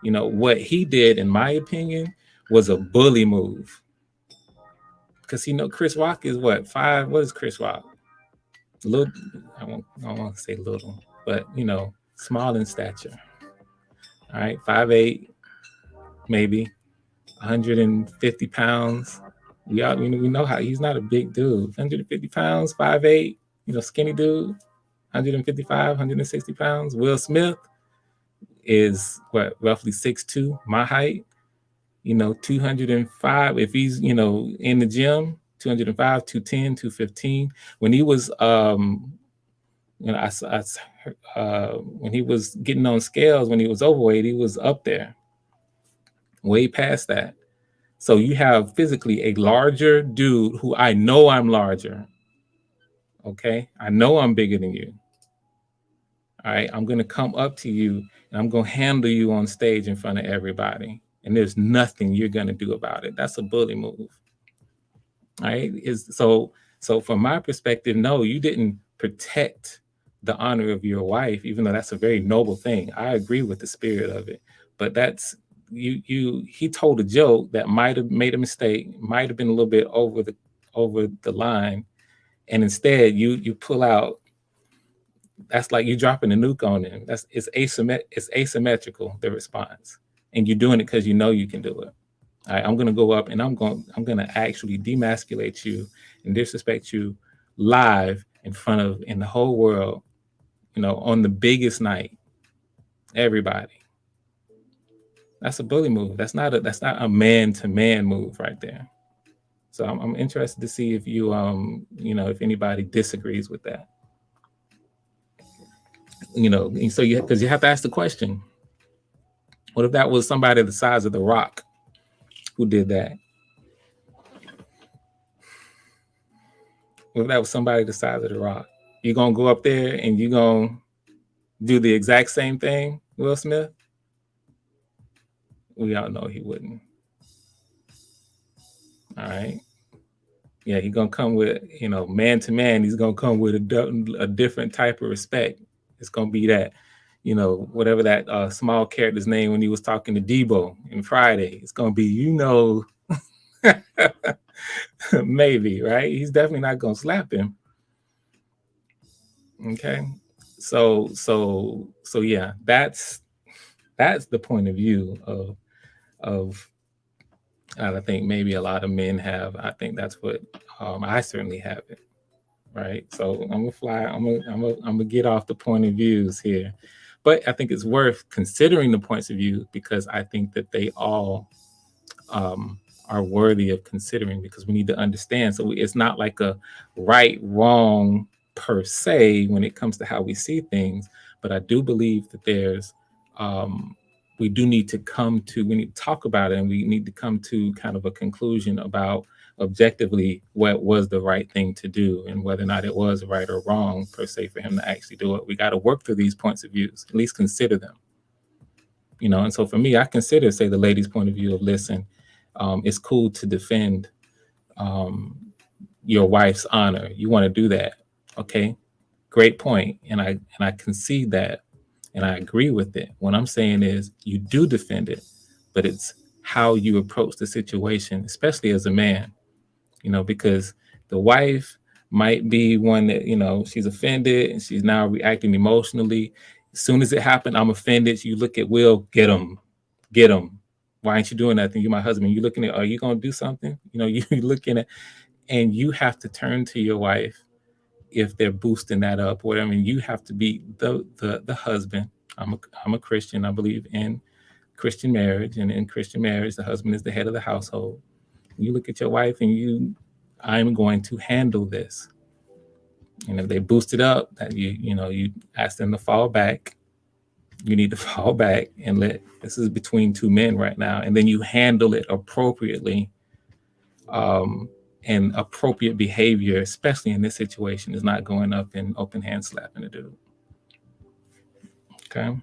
Speaker 1: What he did, in my opinion, was a bully move. Because, Chris Rock is what is Chris Rock? Little, I don't want to say little, but small in stature. All right, 5'8", maybe 150 pounds. We know how he's not a big dude. 150 pounds, 5'8", skinny dude. 155, 160 pounds. Will Smith is roughly 6'2", my height. 205. If he's in the gym, 205, 210, 215. When he was when he was getting on scales, when he was overweight, he was up there, way past that. So you have physically a larger dude who I know I'm larger. Okay, I know I'm bigger than you. All right, I'm gonna come up to you and I'm gonna handle you on stage in front of everybody, and there's nothing you're gonna do about it. That's a bully move. All right, so from my perspective, no, you didn't protect the honor of your wife, even though that's a very noble thing. I agree with the spirit of it, but that's he told a joke that might have made a mistake, might have been a little bit over the line, and instead you pull out. That's like you dropping a nuke on him. It's asymmetrical, the response, and you're doing it because you know you can do it. All right, I'm gonna go up and I'm gonna actually demasculate you and disrespect you live in the whole world, on the biggest night. Everybody. That's a bully move. That's not a man-to-man move right there. So I'm interested to see if you if anybody disagrees with that. So because you have to ask the question, what if that was somebody the size of The Rock who did that? What if that was somebody the size of The Rock? You're gonna go up there and you're gonna do the exact same thing, Will Smith? We all know he wouldn't. All right. Yeah, he's gonna come with, man to man. He's gonna come with a different type of respect. It's gonna be that, whatever that small character's name when he was talking to Debo in Friday. It's gonna be, maybe, right? He's definitely not gonna slap him. Okay, so yeah, that's the point of view of I think maybe a lot of men have. I think that's what I certainly have it. Right. So I'm gonna get off the point of views here, but I think it's worth considering the points of view because I think that they all are worthy of considering, because we need to understand. So it's not like a right, wrong per se when it comes to how we see things, but I do believe that there's we do need to we need to talk about it, and we need to come to kind of a conclusion about objectively what was the right thing to do and whether or not it was right or wrong per se for him to actually do it. We got to work through these points of views, at least consider them. And so for me, I consider, say, the lady's point of view of, listen, it's cool to defend your wife's honor. You want to do that. Okay, great point. And I concede that, and I agree with it. What I'm saying is you do defend it, but it's how you approach the situation, especially as a man, because the wife might be one that, she's offended and she's now reacting emotionally. As soon as it happened, I'm offended. You look at Will, get him, get him. Why aren't you doing nothing? You're my husband. You looking at, are you going to do something? You looking at, and you have to turn to your wife if they're boosting that up. Whatever. I mean, you have to be the husband. I'm a Christian. I believe in Christian marriage, and in Christian marriage, the husband is the head of the household. You look at your wife and I'm going to handle this. And if they boost it up, that you ask them to fall back. You need to fall back and this is between two men right now, and then you handle it appropriately. And appropriate behavior, especially in this situation, is not going up and open hand slapping a dude. Okay. All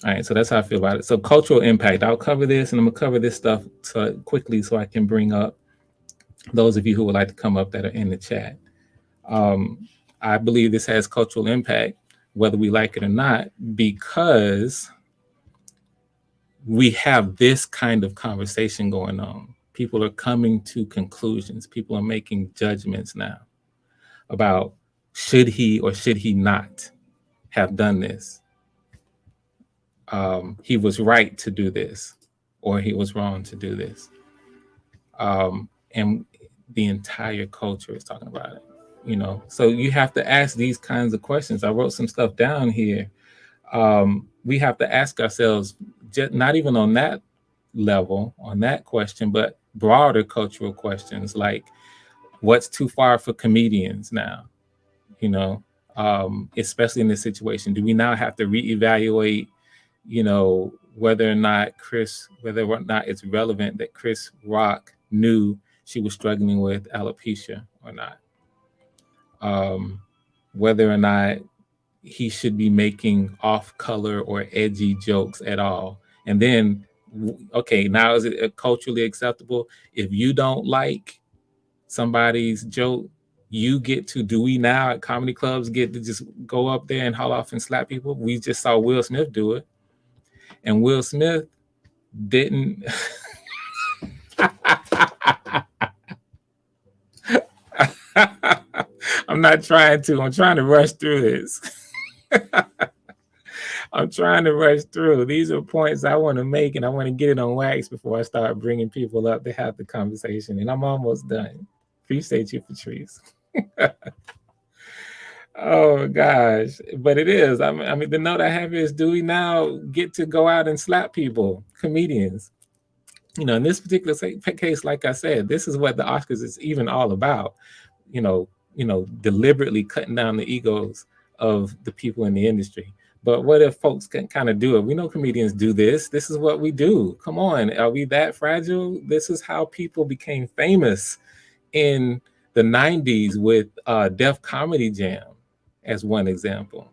Speaker 1: right. So that's how I feel about it. So cultural impact. I'll cover this, and I'm gonna cover this stuff quickly so I can bring up those of you who would like to come up that are in the chat. I believe this has cultural impact, whether we like it or not, because we have this kind of conversation going on. People are coming to conclusions. People are making judgments now about should he or should he not have done this. He was right to do this, or he was wrong to do this. And the entire culture is talking about it. So you have to ask these kinds of questions. I wrote some stuff down here. We have to ask ourselves, not even on that level, on that question, but broader cultural questions like, what's too far for comedians now? Especially in this situation, do we now have to reevaluate, whether or not it's relevant that Chris Rock knew she was struggling with alopecia or not? Whether or not he should be making off-color or edgy jokes at all. And then, okay, now is it culturally acceptable if you don't like somebody's joke? Do we now at comedy clubs get to just go up there and haul off and slap people? We just saw Will Smith do it, and Will Smith didn't. I'm trying to rush through this. I'm trying to rush through. These are points I want to make, and I want to get it on wax before I start bringing people up to have the conversation. And I'm almost done. Appreciate you, Patrice. Oh gosh, but it is. I mean, the note I have here is: do we now get to go out and slap people, comedians? In this particular case, like I said, this is what the Oscars is even all about. Deliberately cutting down the egos of the people in the industry. But what if folks can kind of do it? We know comedians do this. This is what we do. Come on, are we that fragile? This is how people became famous in the 90s with Def Comedy Jam, as one example.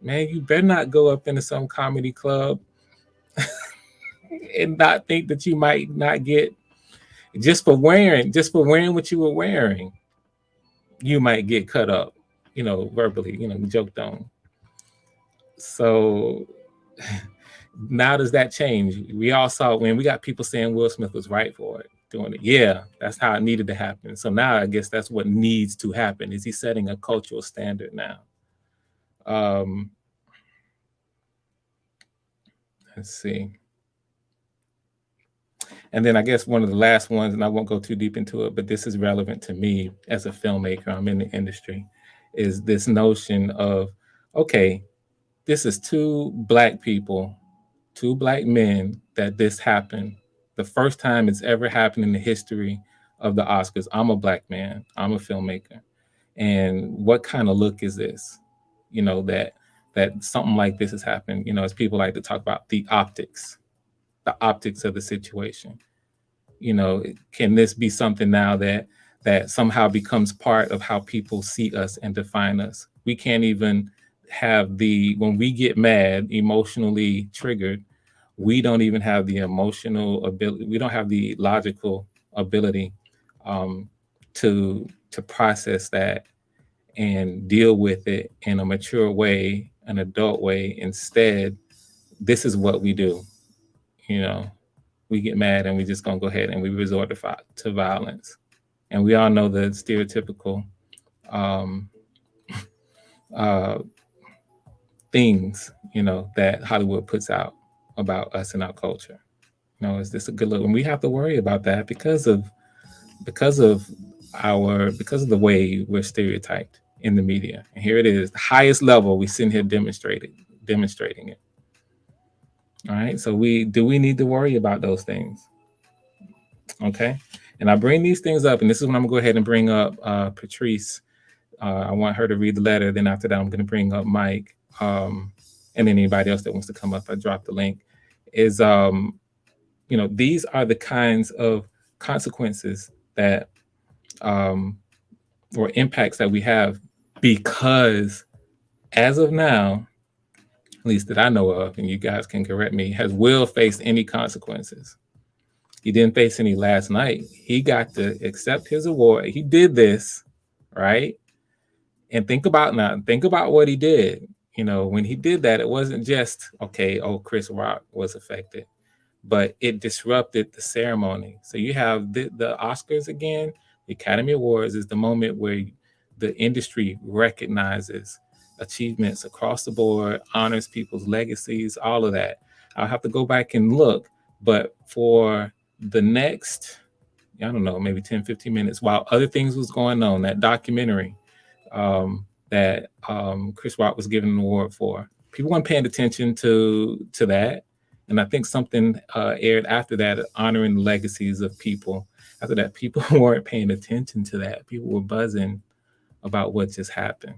Speaker 1: Man, you better not go up into some comedy club and not think that you might not get, just for wearing what you were wearing, you might get cut up, verbally, joked on. So now does that change? We all saw when we got people saying Will Smith was right for it, doing it. Yeah, that's how it needed to happen. So now I guess that's what needs to happen. Is he setting a cultural standard now? Let's see. And then I guess one of the last ones, and I won't go too deep into it, but this is relevant to me as a filmmaker. I'm in the industry, is this notion of, okay, this is two black people, two black men that this happened. The first time it's ever happened in the history of the Oscars. I'm a black man. I'm a filmmaker. And what kind of look is this? That something like this has happened. As people like to talk about the optics of the situation. Can this be something now that somehow becomes part of how people see us and define us? We can't even have when we get mad, emotionally triggered, we don't even have the emotional ability, we don't have the logical ability um, to process that and deal with it in a mature way, an adult way. Instead, this is what we do. You know, we get mad and we just gonna go ahead and we resort to violence. And we all know the stereotypical um, uh, things, that Hollywood puts out about us and our culture. Is this a good look? And we have to worry about that because of because of the way we're stereotyped in the media. And here it is, the highest level. We sitting here demonstrating it. All right. So we need to worry about those things? Okay. And I bring these things up, and this is when I'm gonna go ahead and bring up Patrice. I want her to read the letter. Then after that, I'm gonna bring up Mike, and then anybody else that wants to come up. I drop the link. Is these are the kinds of consequences that um, or impacts that we have because, as of now, at least that I know of, and you guys can correct me, has Will faced any consequences? He didn't face any last night. He got to accept his award. He did this, right? And think about what he did. When he did that, it wasn't just, okay, oh, Chris Rock was affected, but it disrupted the ceremony. So you have the Oscars again. The Academy Awards is the moment where the industry recognizes achievements across the board, honors people's legacies, all of that. I'll have to go back and look, but for the next, I don't know, maybe 10, 15 minutes, while other things was going on, that documentary that Chris Rock was given an award for, people weren't paying attention to that. And I think something aired after that, honoring the legacies of people. After that, people weren't paying attention to that. People were buzzing about what just happened.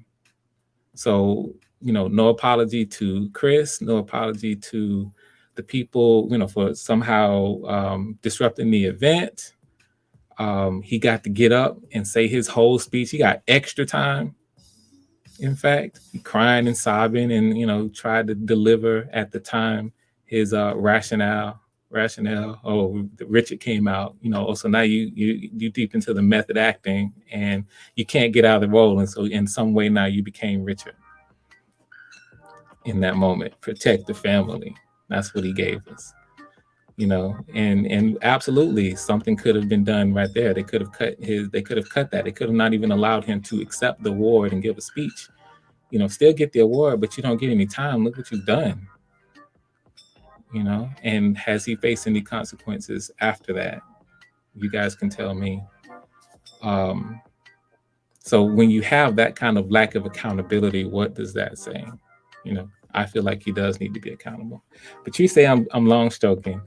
Speaker 1: So, no apology to Chris, no apology to the people, for somehow disrupting the event. He got to get up and say his whole speech. He got extra time. In fact, he crying and sobbing, and tried to deliver at the time his rationale. Oh, Richard came out. So now you deep into the method acting, and you can't get out of the role, and so in some way now you became Richard. In that moment, protect the family. That's what he gave us. And absolutely something could have been done right there. They could have cut that. They could have not even allowed him to accept the award and give a speech. Still get the award, but you don't get any time. Look what you've done. And has he faced any consequences after that? You guys can tell me. um so when you have that kind of lack of accountability, what does that say? you know I feel like he does need to be accountable. But you say I'm long stroking.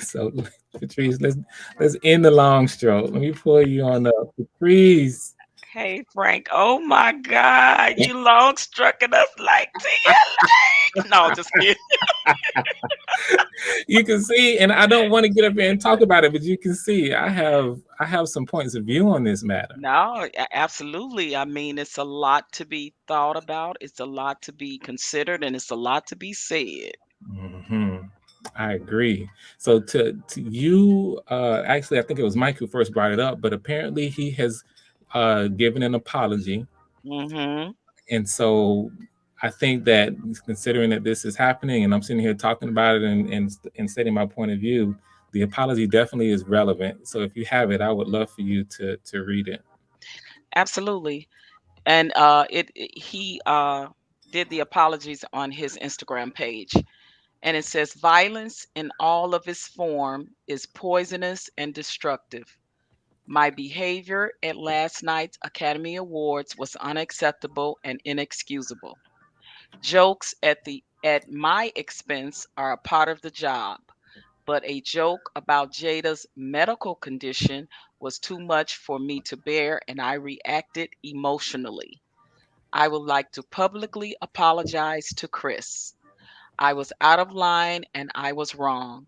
Speaker 1: So Patrice, let's end the long stroke. Let me pull you on up, Patrice.
Speaker 2: Hey, Frank. Oh my God. You long struck us like TLA. No, just kidding.
Speaker 1: You can see, and I don't want to get up here and talk about it, but you can see I have some points of view on this matter.
Speaker 2: No, absolutely. I mean, it's a lot to be thought about. It's a lot to be considered, and it's a lot to be said.
Speaker 1: Hmm. I agree. So to you, actually, I think it was Mike who first brought it up, but apparently he has given an apology.
Speaker 2: Hmm.
Speaker 1: And so I think that, considering that this is happening and I'm sitting here talking about it and stating my point of view, the apology definitely is relevant. So if you have it, I would love for you to read it.
Speaker 2: Absolutely. And he did the apologies on his Instagram page. And it says, violence in all of its form is poisonous and destructive. My behavior at last night's Academy Awards was unacceptable and inexcusable. Jokes at my expense are a part of the job. but a joke about Jada's medical condition was too much for me to bear and I reacted emotionally. I would like to publicly apologize to Chris. I was out of line and I was wrong.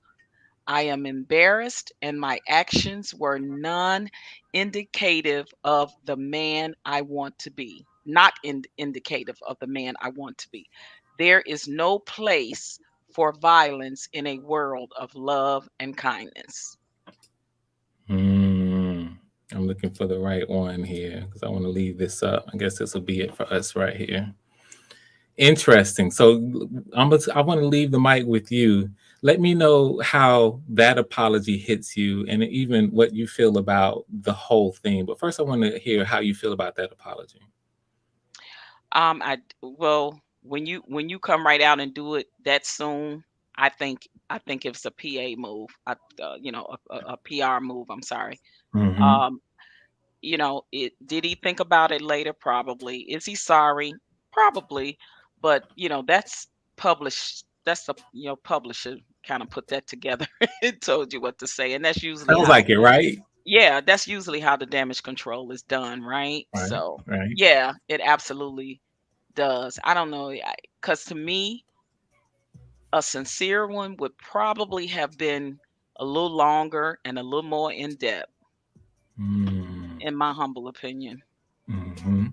Speaker 2: I am embarrassed, and my actions were non indicative of the man I want to be. Not indicative of the man I want to be. There is no place for violence in a world of love and kindness.
Speaker 1: Hmm. I'm looking for the right one here because I want to leave this up. I guess this will be it for us right here. Interesting. So I want to leave the mic with you. Let me know how that apology hits you and even what you feel about the whole thing. But first, I want to hear how you feel about that apology.
Speaker 2: Well, when you come right out and do it that soon, I think it's a PA move. A PR move. I'm sorry.
Speaker 1: Hmm.
Speaker 2: Um, it did he think about it later? Probably. Is he sorry? Probably. But that's published. That's the publisher kind of put that together and told you what to say, and that's usually
Speaker 1: Sounds
Speaker 2: how.
Speaker 1: like it, right?
Speaker 2: Yeah, that's usually how the damage control is done, right?
Speaker 1: Right.
Speaker 2: So
Speaker 1: Right.
Speaker 2: yeah, it absolutely does. I don't know, because to me, a sincere one would probably have been a little longer and a little more in depth,
Speaker 1: Mm.
Speaker 2: in my humble opinion.
Speaker 1: Hmm.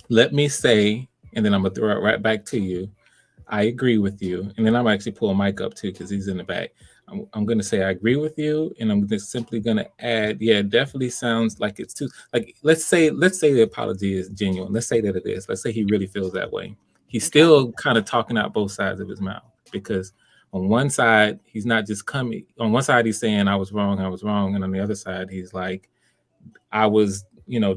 Speaker 1: Let me say, and then I'm gonna throw it right back to you. I agree with you, and then I'm actually pull Mike up too because he's in the back. I'm going to say I agree with you, and I'm just simply going to add, yeah, it definitely sounds like it's too like let's say the apology is genuine. Let's say that it is. Let's say he really feels that way. He's
Speaker 2: Okay.
Speaker 1: still kind of talking out both sides of his mouth because on one side he's not just coming. On one side he's saying I was wrong, and on the other side he's like I was,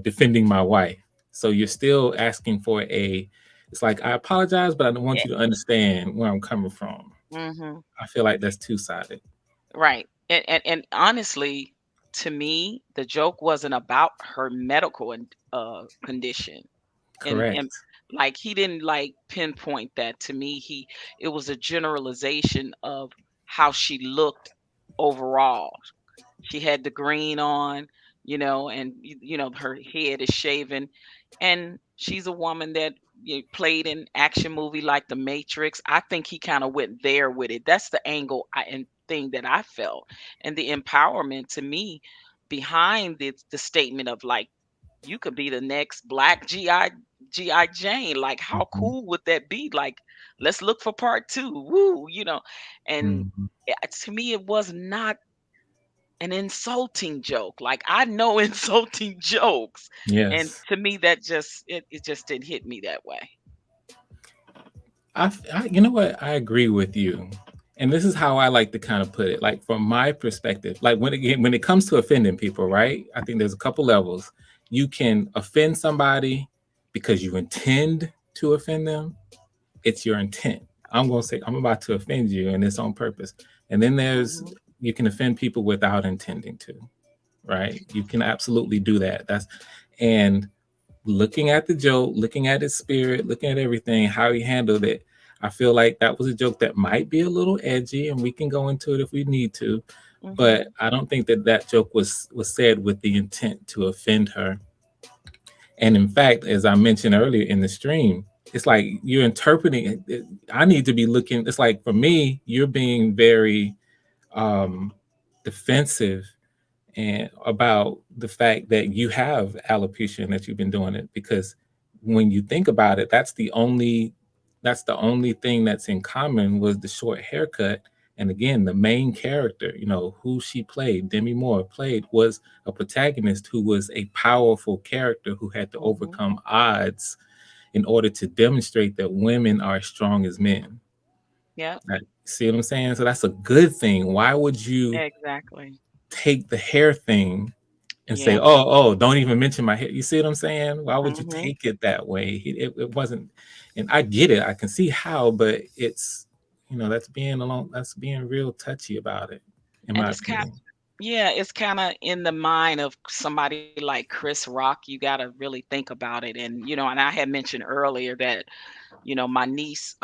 Speaker 1: defending my wife. So you're still asking for a. It's like I apologize, but I don't want
Speaker 2: Yeah.
Speaker 1: you to understand where I'm coming from.
Speaker 2: Hmm.
Speaker 1: I feel like that's two sided.
Speaker 2: Right. And honestly, to me, the joke wasn't about her medical condition. And
Speaker 1: Correct.
Speaker 2: like he didn't like pinpoint that to me. It was a generalization of how she looked overall. She had the green on, and her head is shaven, and she's a woman that played in action movie like The Matrix. I think he kind of went there with it. That's the angle and thing that I felt, and the empowerment to me behind the statement of like you could be the next black GI Jane. Like, how
Speaker 1: Hmm.
Speaker 2: cool would that be? Like, let's look for part two. Woo. And
Speaker 1: Hmm.
Speaker 2: to me, it was not an insulting joke. Like, I know insulting jokes. And
Speaker 1: Yes.
Speaker 2: to me, that it just didn't hit me that way.
Speaker 1: You know what? I agree with you. And this is how I like to kind of put it. Like from my perspective, like when it comes to offending people, right? I think there's a couple levels. You can offend somebody because you intend to offend them. It's your intent. I'm going to say I'm about to offend you and it's on purpose. And then there's
Speaker 2: Hmm.
Speaker 1: you can offend people without intending to, right? You can absolutely do that. That's and looking at the joke, looking at his spirit, looking at everything, how he handled it, I feel like that was a joke that might be a little edgy, and we can go into it if we need to. But
Speaker 2: Hmm.
Speaker 1: I don't think that that joke was said with the intent to offend her. And in fact, as I mentioned earlier in the stream, it's like you're interpreting it. I need to be looking. It's like for me, you're being very um, defensive and about the fact that you have alopecia and that you've been doing it because when you think about it that's the only thing that's in common was the short haircut. And again, the main character, who she played, Demi Moore played, was a protagonist who was a powerful character who had to
Speaker 2: Hmm.
Speaker 1: overcome odds in order to demonstrate that women are as strong as men.
Speaker 2: Yep.
Speaker 1: See what I'm saying? So that's a good thing. Why would you
Speaker 2: Exactly.
Speaker 1: take the hair thing and say,
Speaker 2: Yeah.
Speaker 1: "Oh, don't even mention my hair." You see what I'm saying? Why would you
Speaker 2: Hmm.
Speaker 1: take it that way? It wasn't, and I get it. I can see how, but it's, that's being alone. That's being real touchy about it, in
Speaker 2: And
Speaker 1: my
Speaker 2: it's kind
Speaker 1: opinion.
Speaker 2: Yeah, it's kind of in the mind of somebody like Chris Rock. You got to really think about it. And, and I had mentioned earlier that, my niece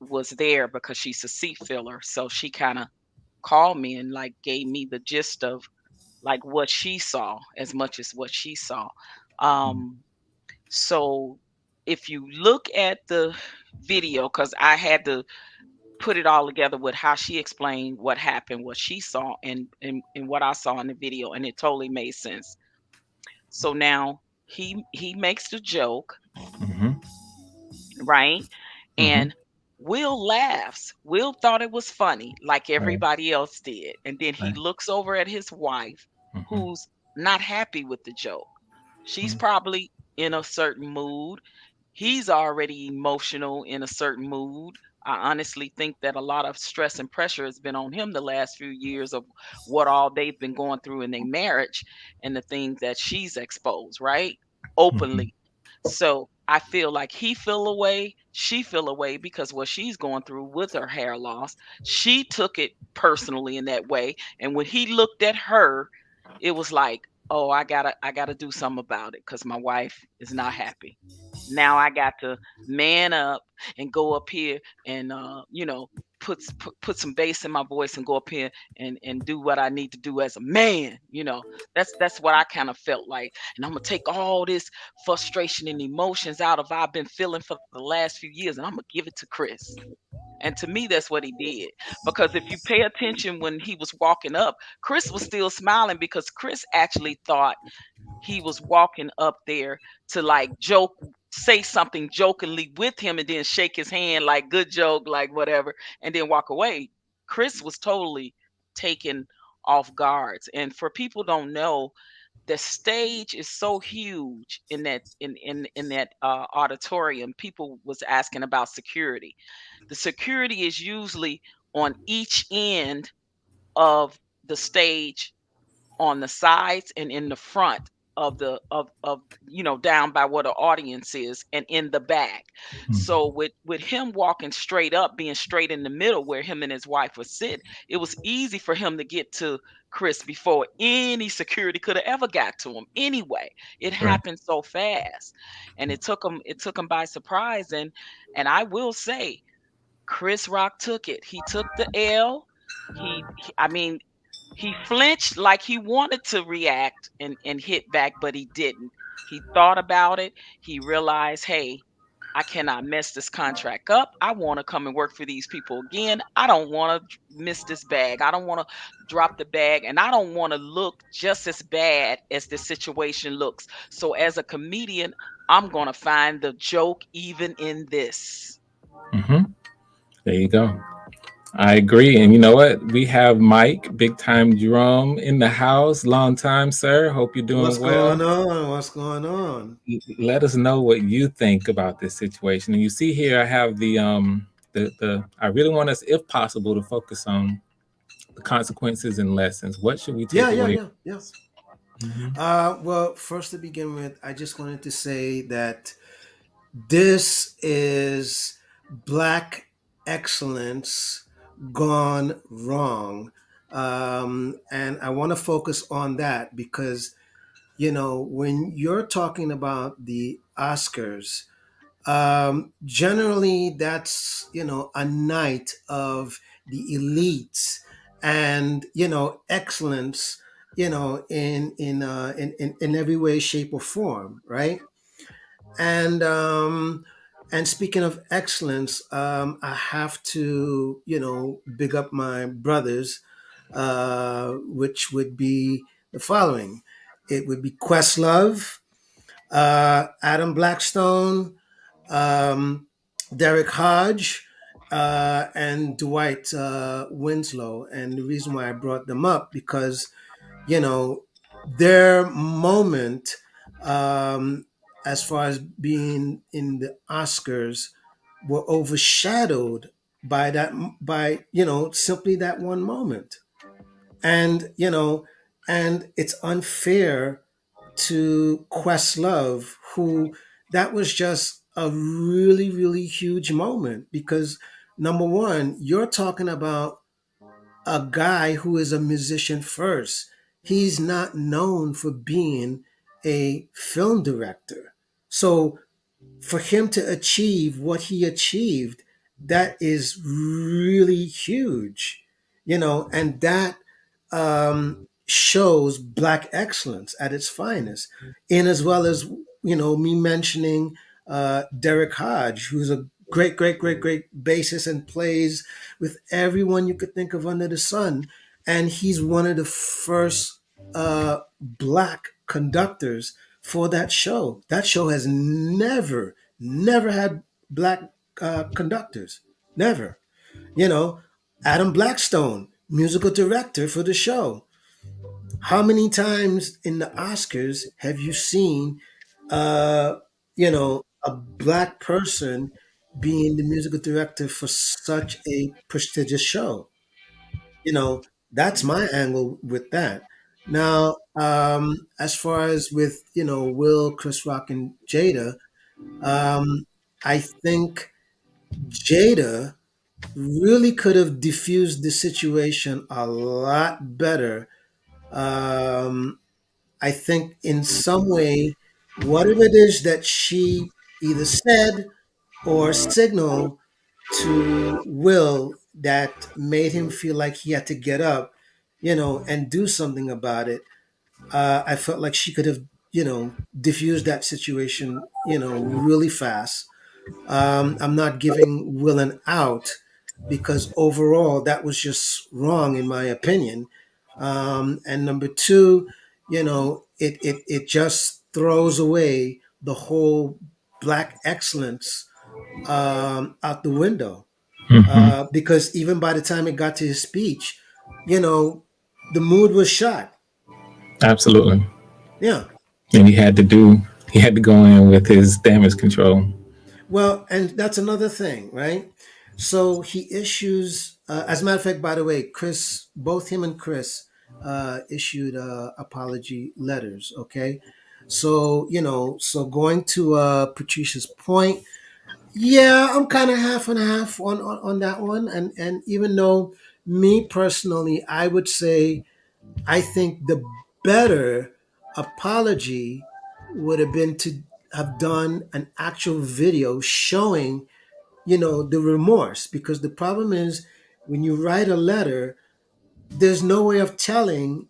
Speaker 2: was there because she's a seat filler. So she kind of called me and like gave me the gist of like what she saw as much as what she saw. Um, so if you look at the video, because I had to put it all together with how she explained what happened, what she saw, and what I saw in the video, and it totally made sense. So now he makes the joke,
Speaker 1: Mm-hmm.
Speaker 2: right?
Speaker 1: Mm-hmm.
Speaker 2: And Will laughs. Will thought it was funny, like
Speaker 1: Right.
Speaker 2: everybody else did. And then he
Speaker 1: Right.
Speaker 2: looks over at his wife,
Speaker 1: Mm-hmm.
Speaker 2: who's not happy with the joke. She's
Speaker 1: Mm-hmm.
Speaker 2: probably in a certain mood. He's already emotional in a certain mood. I honestly think that a lot of stress and pressure has been on him the last few years of what all they've been going through in their marriage and the things that she's exposed, right?
Speaker 1: Mm-hmm.
Speaker 2: Openly. So I feel like he feel away, she feel away because what she's going through with her hair loss, she took it personally in that way. And when he looked at her, it was like, oh, I gotta do something about it because my wife is not happy. Now I got to man up and go up here and put some bass in my voice and go up here and do what I need to do as a man. That's what I kind of felt like. And I'm gonna take all this frustration and emotions out of I've been feeling for the last few years, and I'm gonna give it to Chris. And to me, that's what he did. Because if you pay attention when he was walking up, Chris was still smiling because Chris actually thought he was walking up there to like joke, say something jokingly with him, and then shake his hand like good joke, like whatever, and then walk away. Chris was totally taken off guards. And for people don't know, the stage is so huge in that auditorium. People was asking about security. The security is usually on each end of the stage, on the sides and in the front of the of down by where the audience is and in the back. So with him walking straight up, being straight in the middle where him and his wife would sit, it was easy for him to get to Chris before any security could have ever got to him anyway. It
Speaker 1: Right.
Speaker 2: happened so fast, and it took him by surprise. And I will say, Chris Rock took it. He took the L. I mean, he flinched like he wanted to react and hit back, but he didn't. He thought about it. He realized, hey, I cannot mess this contract up. I want to come and work for these people again. I don't want to miss this bag. I don't want to drop the bag, and I don't want to look just as bad as the situation looks. So, as a comedian, I'm going to find the joke even in this.
Speaker 1: Mm-hmm. There you go. I agree. And you know what? We have Mike, big time drum in the house. Long time, sir. Hope you're
Speaker 3: What's
Speaker 1: doing
Speaker 3: going
Speaker 1: well.
Speaker 3: on? What's going on?
Speaker 1: Let us know what you think about this situation. And you see here I have the I really want us, if possible, to focus on the consequences and lessons. What should we
Speaker 3: Yeah,
Speaker 1: take
Speaker 3: yeah,
Speaker 1: away?
Speaker 3: yeah, yeah.
Speaker 1: Mhm.
Speaker 3: Well, first to begin with, I just wanted to say that this is black excellence gone wrong. And I want to focus on that because, when you're talking about the Oscars, generally that's a night of the elites and excellence, in every way, shape, or form, right? and and speaking of excellence, I have to big up my brothers, which would be the following. It would be Questlove, Adam Blackstone, um, Derek Hodge, and Dwight Winslow. And the reason why I brought them up because you know their moment, um, as far as being in the Oscars, were overshadowed by simply that one moment, and and it's unfair to Questlove, who that was just a really, really huge moment because number one, you're talking about a guy who is a musician first. He's not known for being a film director. So for him to achieve what he achieved, that is really huge. and that shows black excellence at its finest. In as well as me mentioning Derek Hodge, who's a great, great, great, great bassist and plays with everyone you could think of under the sun, and he's one of the first black conductors for that show. That show has never had black conductors, never. You know, Adam Blackstone, musical director for the show. How many times in the Oscars have you seen, uh, a black person being the musical director for such a prestigious show? That's my angle with that. Now, as far as with Will, Chris Rock, and Jada, I think Jada really could have diffused the situation a lot better. Um, I think in some way, whatever it is that she either said or signaled to Will that made him feel like he had to get up, and do something about it. I felt like she could have, diffused that situation, really fast. I'm not giving Will an out because overall that was just wrong in my opinion. And number two, it just throws away the whole black excellence out the window.
Speaker 1: Hmm.
Speaker 3: Because even by the time it got to his speech, you know, the mood was shot.
Speaker 1: Absolutely.
Speaker 3: Yeah.
Speaker 1: And he had to go in with his damage control.
Speaker 3: Well, and that's another thing, right? So he issues, as a matter of fact, by the way, Chris, both him and Chris issued apology letters, okay? So, so going to Patricia's point, yeah, I'm kind of half and half on that one. And even though me personally, I would say I think the better apology would have been to have done an actual video showing, the remorse. Because the problem is when you write a letter, there's no way of telling,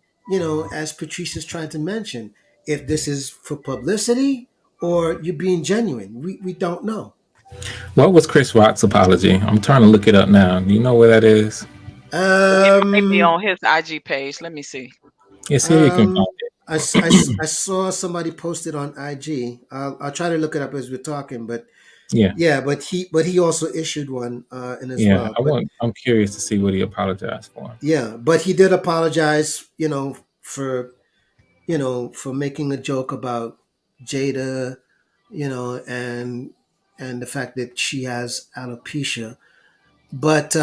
Speaker 3: as Patrice is trying to mention, if this is for publicity or you're being genuine. We don't know.
Speaker 1: What was Chris Rock's apology? I'm trying to look it up now. Do you know where that is?
Speaker 2: It might be
Speaker 3: Um,
Speaker 2: on his IG page. Let me see.
Speaker 1: Yeah, see if you can
Speaker 3: Um,
Speaker 1: find it.
Speaker 3: I saw somebody posted on IG. I'll try to look it up as we're talking, but
Speaker 1: Yeah,
Speaker 3: yeah, but he also issued one in as
Speaker 1: yeah.
Speaker 3: well. But
Speaker 1: I'm curious to see what he apologized for.
Speaker 3: yeah, but he did apologize, for making a joke about Jada, and the fact that she has alopecia. But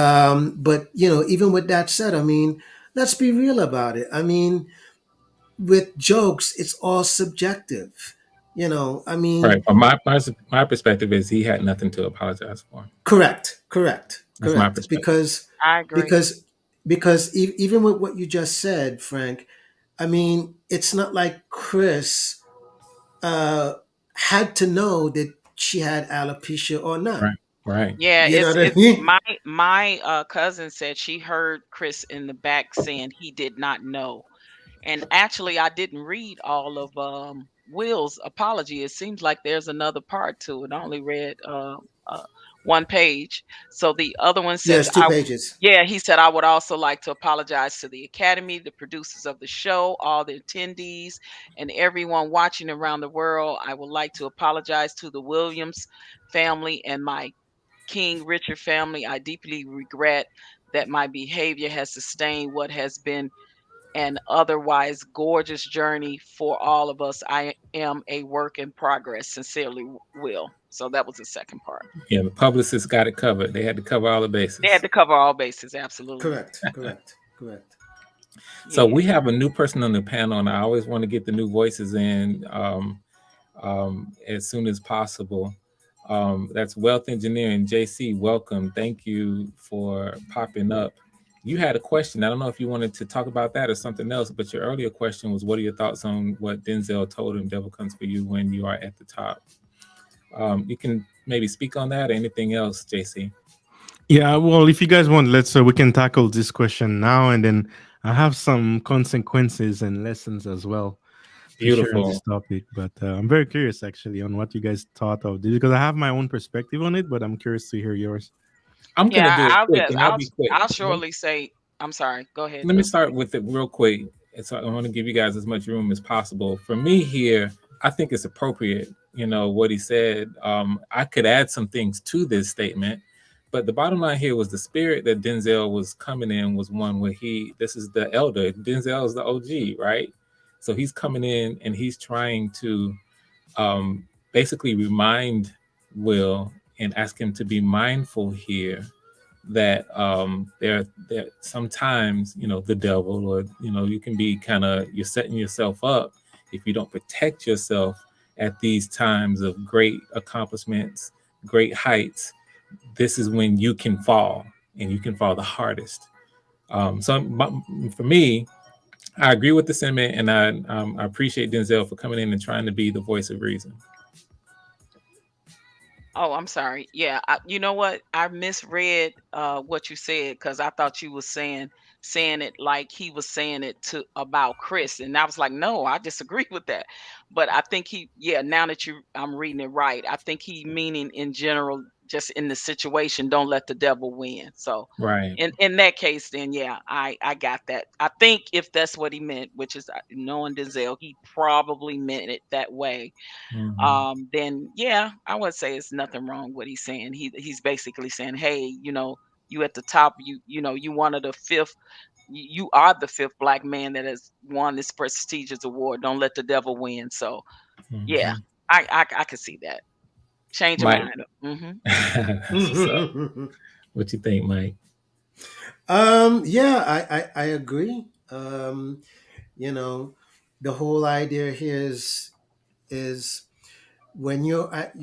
Speaker 3: even with that said, I mean, let's be real about it. I mean, with jokes, it's all subjective. I
Speaker 1: Right.
Speaker 3: mean,
Speaker 1: From my perspective is he had nothing to apologize for.
Speaker 3: correct, correct,
Speaker 1: That's my
Speaker 3: correct.
Speaker 1: perspective.
Speaker 2: I agree.
Speaker 3: Because even with what you just said, Frank, I mean, it's not like Chris uh, had to know that she had alopecia or not.
Speaker 1: Right. Right.
Speaker 2: Yeah,
Speaker 3: You know what I
Speaker 2: it's
Speaker 3: mean?
Speaker 2: my cousin said she heard Chris in the back saying he did not know. And actually, I didn't read all of Will's apology. It seems like there's another part to it. I only read one page. So the other one says,
Speaker 3: Yes, 2 pages.
Speaker 2: yeah, he said, I would also like to apologize to the Academy, the producers of the show, all the attendees, and everyone watching around the world. I would like to apologize to the Williams family and my King Richard family. I deeply regret that my behavior has sustained what has been an otherwise gorgeous journey for all of us. I am a work in progress. Sincerely, Will. So that was the second part.
Speaker 1: Yeah, the publicists got it covered. They had to cover all the
Speaker 2: They had
Speaker 1: bases.
Speaker 2: to cover all bases. Absolutely.
Speaker 3: Correct, correct, correct.
Speaker 1: So we
Speaker 2: Yeah.
Speaker 1: have a new person on the panel, and I always want to get the new voices in as soon as possible. That's Wealth Engineering. JC, welcome. Thank you for popping up. You had a question. I don't know if you wanted to talk about that or something else, but your earlier question was, what are your thoughts on what Denzel told him, devil comes for you when you are at the top? You can maybe speak on that or anything else, JC.
Speaker 4: Yeah, well, if you guys want, let's we can tackle this question now, and then I have some consequences and lessons as well to share on this
Speaker 1: Beautiful.
Speaker 4: topic. But I'm very curious actually on what you guys thought of this because I have my own perspective on it, but I'm curious to hear yours.
Speaker 1: I'm gonna
Speaker 2: Yeah,
Speaker 1: do it
Speaker 2: I'll
Speaker 1: quick,
Speaker 2: just
Speaker 1: and I'll be quick.
Speaker 2: I'll surely say. I'm sorry. Go ahead,
Speaker 1: Let me
Speaker 2: Jose.
Speaker 1: start with it real quick. So I want to give you guys as much room as possible. For me here, I think it's appropriate. What he said. I could add some things to this statement, but the bottom line here was the spirit that Denzel was coming in was one where this is the elder. Denzel is the OG, right? So he's coming in and he's trying to basically remind Will and ask him to be mindful here that there sometimes the devil, or you can be kind of, you're setting yourself up if you don't protect yourself at these times of great accomplishments, great heights. This is when you can fall, and you can fall the hardest. For me, I agree with the sentiment, and I appreciate Denzel for coming in and trying to be the voice of reason.
Speaker 2: Oh, I'm sorry. Yeah, you know what? I misread what you said because I thought you was saying it like he was saying it to about Chris, and I was like, no, I disagree with that. But I think yeah, now that I'm reading it right, I think he meaning in general, just in the situation, don't let the devil win. So,
Speaker 1: Right.
Speaker 2: in that case, then yeah, I got that. I think if that's what he meant, which is knowing Denzel, he probably meant it that way.
Speaker 1: Hmm.
Speaker 2: Then yeah, I would say it's nothing wrong what he's saying. He's basically saying, hey, you at the top, you one of the fifth, you are the fifth black man that has won this prestigious award. Don't let the devil win. So yeah,
Speaker 1: Hmm.
Speaker 2: I could see that. Change your
Speaker 1: Mike.
Speaker 2: mind. Mm-hmm.
Speaker 1: That's what's up. What you think, Mike?
Speaker 3: Yeah, I agree. You know, the whole idea here is when you're at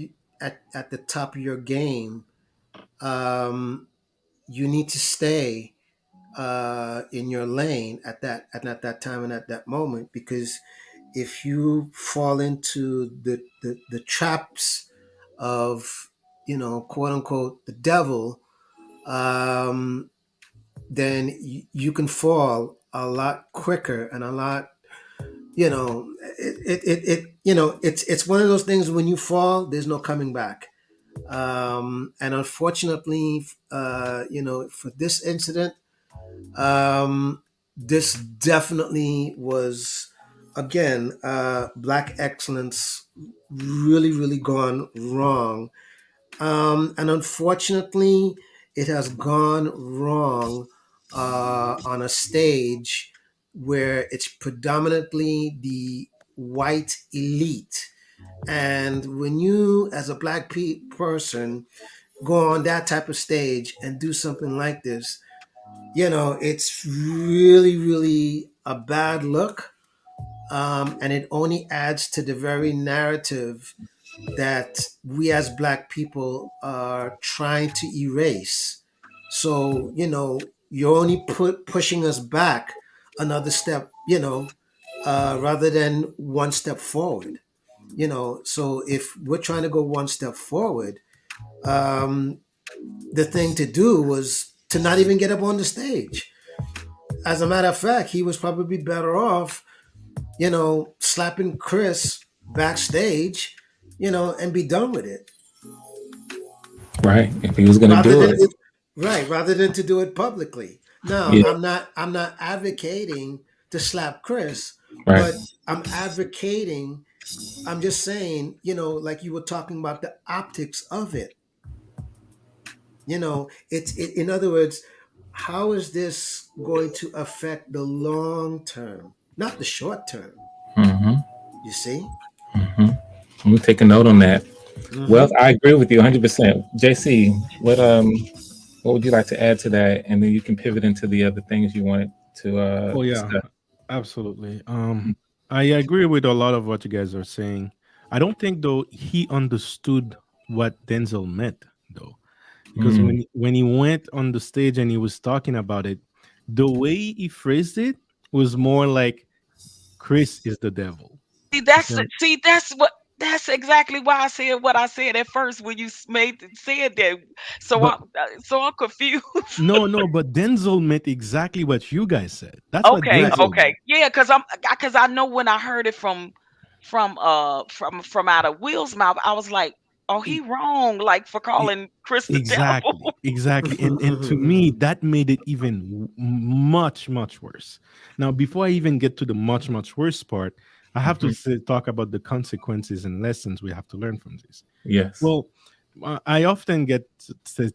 Speaker 3: the top of your game, um, you need to stay in your lane at that time and at that moment, because if you fall into the traps of, quote unquote, the devil, um, then you can fall a lot quicker and a lot, it's one of those things. When you fall, there's no coming back. And unfortunately, for this incident, this definitely was, again, black excellence really, really gone wrong. And unfortunately, it has gone wrong on a stage where it's predominantly the white elite. And when you, as a black person, go on that type of stage and do something like this, it's really, really a bad look. And it only adds to the very narrative that we as black people are trying to erase. So, you're only pushing us back another step, rather than one step forward. So if we're trying to go one step forward, um, the thing to do was to not even get up on the stage. As a matter of fact, he was probably better off, slapping Chris backstage, and be done with it.
Speaker 1: Right. If he was gonna
Speaker 3: Rather
Speaker 1: do
Speaker 3: than
Speaker 1: it.
Speaker 3: to, right, rather than to do it publicly. Now,
Speaker 1: Yeah.
Speaker 3: I'm not advocating to slap Chris,
Speaker 1: Right.
Speaker 3: but I'm just saying, like you were talking about the optics of it. In other words, how is this going to affect the long term, not the short term?
Speaker 1: Hmm.
Speaker 3: You see?
Speaker 1: Hmm. I'm gonna take a note on that. Well,
Speaker 3: Mm-hmm.
Speaker 1: I agree with you 100%. JC, what would you like to add to that, and then you can pivot into the other things you wanted to
Speaker 4: Oh yeah,
Speaker 1: discuss.
Speaker 4: absolutely. I agree with a lot of what you guys are saying. I don't think though he understood what Denzel meant though, because
Speaker 1: Mm,
Speaker 4: when he went on the stage and he was talking about it, the way he phrased it was more like Chris is the devil.
Speaker 2: See,
Speaker 4: You see,
Speaker 2: that's what. That's exactly why I said what I said at first when you said that. So
Speaker 4: But
Speaker 2: I'm confused.
Speaker 4: no, no, but Denzel meant exactly what you guys said. That's what
Speaker 2: Okay,
Speaker 3: Right.
Speaker 4: Denzel
Speaker 2: okay.
Speaker 4: meant.
Speaker 2: Yeah, cuz I know when I heard it from out of Will's mouth, I was like, "Oh, he
Speaker 4: E-
Speaker 2: wrong like for
Speaker 4: e-
Speaker 2: calling Chris the devil."
Speaker 4: Exactly, exactly, and to me that made it even much worse. Now, before I even get to the much worse part, I have to
Speaker 1: Hmm.
Speaker 4: talk about the consequences and lessons we have to learn from this.
Speaker 1: Yes.
Speaker 4: Well, I often get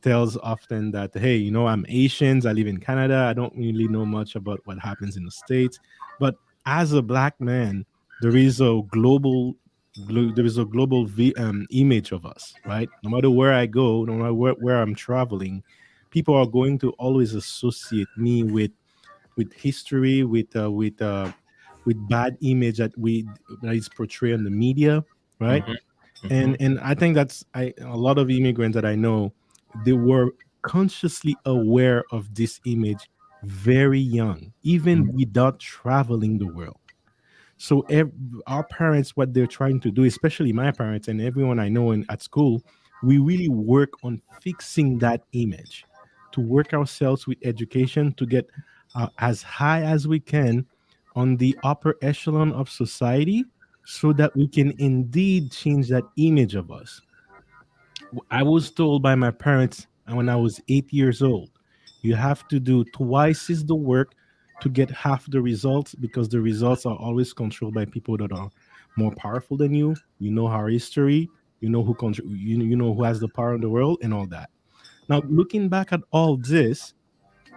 Speaker 4: tells often that, hey, I'm Asians, I live in Canada, I don't really know much about what happens in the States, but as a black man, there is a there is a global image of us, right? No matter where I go, no matter where I'm traveling, people are going to always associate me with history, with bad image that is portrayed in the media, right?
Speaker 1: Hmm. Hmm.
Speaker 4: And I think that's a lot of immigrants that I know, they were consciously aware of this image very young, even without traveling the world. So our parents, what they're trying to do, especially my parents and everyone I know at school, we really work on fixing that image, to work ourselves with education to get as high as we can on the upper echelon of society, so that we can indeed change that image of us. I was told by my parents when I was 8 years old, you have to do twice is the work to get half the results, because the results are always controlled by people that are more powerful than you. You know our history. You know who control. You know who has the power in the world and all that. Now, looking back at all this,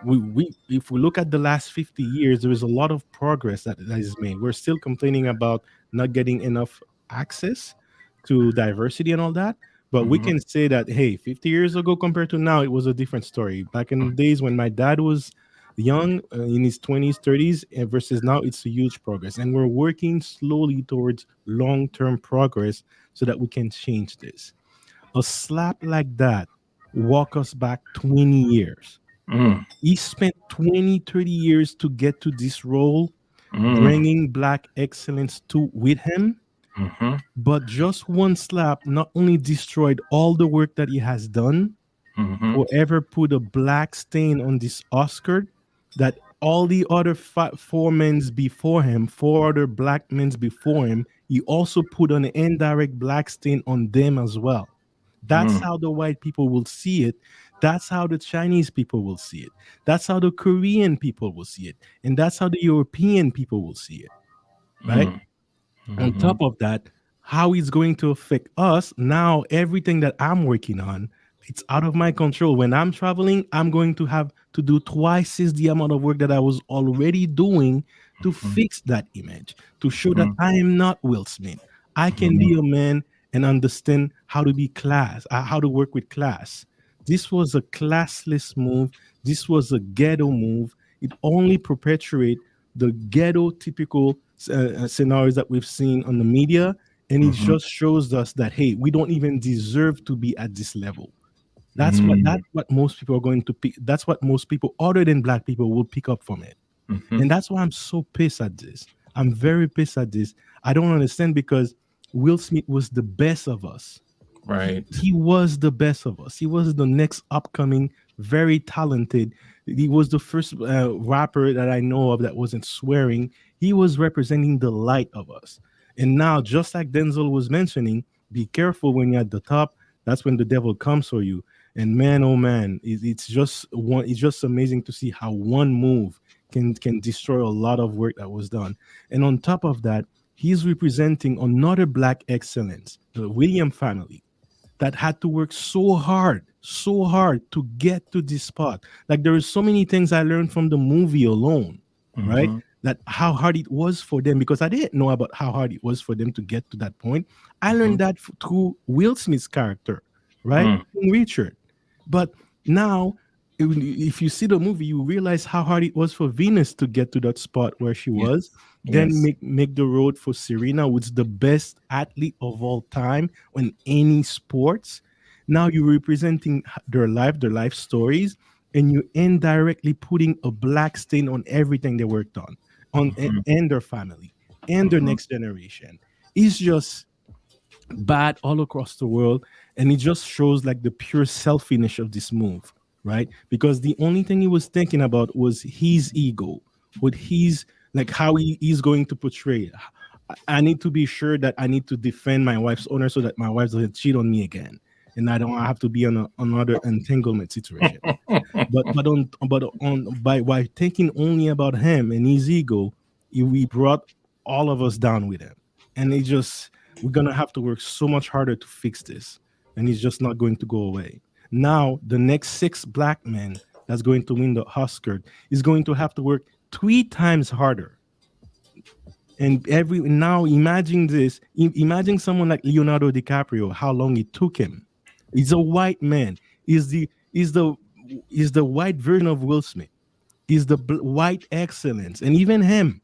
Speaker 4: we if we look at the last 50 years, there is a lot of progress that is made. We're still complaining about not getting enough access to diversity and all that, but we
Speaker 1: Hmm.
Speaker 4: can say that, hey, 50 years ago compared to now, it was a different story. Back in the days when my dad was young, in his 20s 30s, and versus now, it's a huge progress, and we're working slowly towards long-term progress so that we can change this. A slap like that walk us back 20 years.
Speaker 1: Mm.
Speaker 4: He spent 20, 30 years to get to this role,
Speaker 1: Mm.
Speaker 4: bringing black excellence to with him.
Speaker 1: Hmm.
Speaker 4: But just one slap not only destroyed all the work that he has done,
Speaker 1: Hmm.
Speaker 4: forever put a black stain on this Oscar, that all the other four men's before him, four other black men's before him, he also put an indirect black stain on them as well. That's
Speaker 1: Mm.
Speaker 4: how the white people will see it. That's how the Chinese people will see it. That's how the Korean people will see it. And that's how the European people will see it, right?
Speaker 1: Mm.
Speaker 4: On
Speaker 1: Hmm.
Speaker 4: top of that, how it's going to affect us now, everything that I'm working on, it's out of my control. When I'm traveling, I'm going to have to do twice as the amount of work that I was already doing to fix that image, to show that
Speaker 1: Hmm.
Speaker 4: I am not Will Smith. I can be a man and understand how to be class, how to work with class. This was a classless move. This was a ghetto move. It only perpetuate the ghetto typical scenarios that we've seen on the media, and it
Speaker 1: Hmm.
Speaker 4: just shows us that, hey, we don't even deserve to be at this level.
Speaker 1: Hmm.
Speaker 4: That's what most people are going to pick. That's what most people other than black people will pick up from it.
Speaker 1: Hmm.
Speaker 4: And that's why I'm so pissed at this. I'm very pissed at this. I don't understand, because Will Smith was the best of us. He
Speaker 1: Right.
Speaker 4: he was the best of us. He was the next upcoming, very talented. He was the first rapper that I know of that wasn't swearing. He was representing the light of us. And now, just like Denzel was mentioning, be careful when you're at the top. That's when the devil comes for you. And man, oh man, it's just one. It's just amazing to see how one move can destroy a lot of work that was done. And on top of that, he's representing another black excellence, the William family, that had to work so hard to get to this spot. Like, there is so many things I learned from the movie alone, right?
Speaker 1: Hmm.
Speaker 4: That how hard it was for them, because I didn't know about how hard it was for them to get to that point. I
Speaker 1: Hmm.
Speaker 4: learned that through Will Smith's character, right?
Speaker 1: Mm.
Speaker 4: King Richard. But now, if you see the movie, you realize how hard it was for Venus to get to that spot where she
Speaker 1: Yes.
Speaker 4: was. Then
Speaker 1: Yes.
Speaker 4: make the road for Serena, who's the best athlete of all time in any sports. Now you're representing their life stories, and you indirectly putting a black stain on everything they worked on
Speaker 1: Hmm.
Speaker 4: and their family and their
Speaker 1: Hmm.
Speaker 4: next generation. It's just bad all across the world, and it just shows like the pure selfishness of this move, right? Because the only thing he was thinking about was his ego, what he's like, how he's going to portray it. I need to be sure that I need to defend my wife's honor so that my wife doesn't cheat on me again, and I don't have to be on another entanglement situation. But on by thinking only about him and his ego, we brought all of us down with him, and it just, we're gonna have to work so much harder to fix this, and it's just not going to go away. Now the next six black men that's going to win the Oscar is going to have to work 3 times harder. And every now imagine this, imagine someone like Leonardo DiCaprio, how long it took him. He's a white man. Is the white version of Will Smith. Is the white excellence. And even him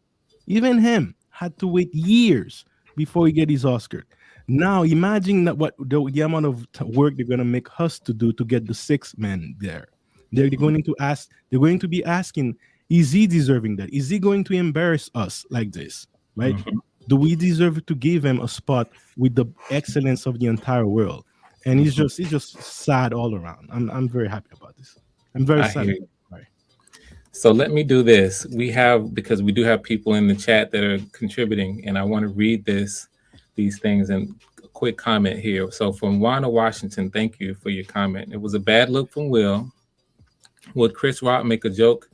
Speaker 4: had to wait years before he get his Oscar. Now imagine that what the amount of work they're gonna make us to do to get the six men there. They're going to be asking, is he deserving that? Is he going to embarrass us like this? Right?
Speaker 1: Mhm.
Speaker 4: Do we deserve to give him a spot with the excellence of the entire world? And
Speaker 1: Mhm.
Speaker 4: it's just sad all around. I'm very happy about this. I'm very
Speaker 1: I
Speaker 4: sad
Speaker 1: hear
Speaker 4: about
Speaker 1: you.
Speaker 4: it. Right.
Speaker 1: So let me do this. Because we do have people in the chat that are contributing, and I want to read these things, and a quick comment here. So from Wanda Washington, thank you for your comment. It was a bad look from Will. Would Chris Rock make a joke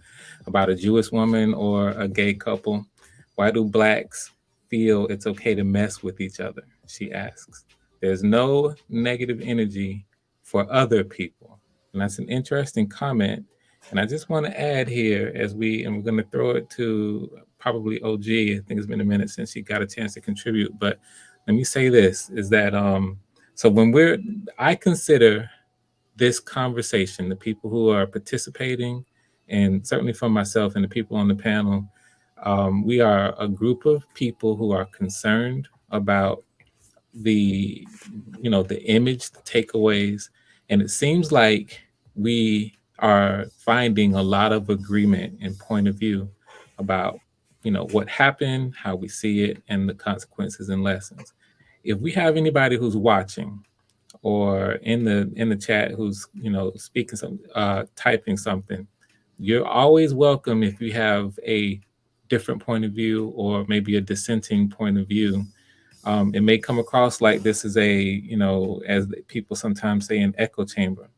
Speaker 1: about a Jewish woman or a gay couple? Why do blacks feel it's okay to mess with each other? She asks. There's no negative energy for other people. And that's an interesting comment. And I just want to add here and we're going to throw it to probably OG. I think it's been a minute since she got a chance to contribute. But let me say this is that, so I consider this conversation, the people who are participating, and certainly for myself and the people on the panel, we are a group of people who are concerned about the, the image, the takeaways, and it seems like we are finding a lot of agreement and point of view about, what happened, how we see it, and the consequences and lessons. If we have anybody who's watching or in the chat who's speaking some typing something, you're always welcome if you have a different point of view or maybe a dissenting point of view. It may come across like this is a, as people sometimes say, an echo chamber,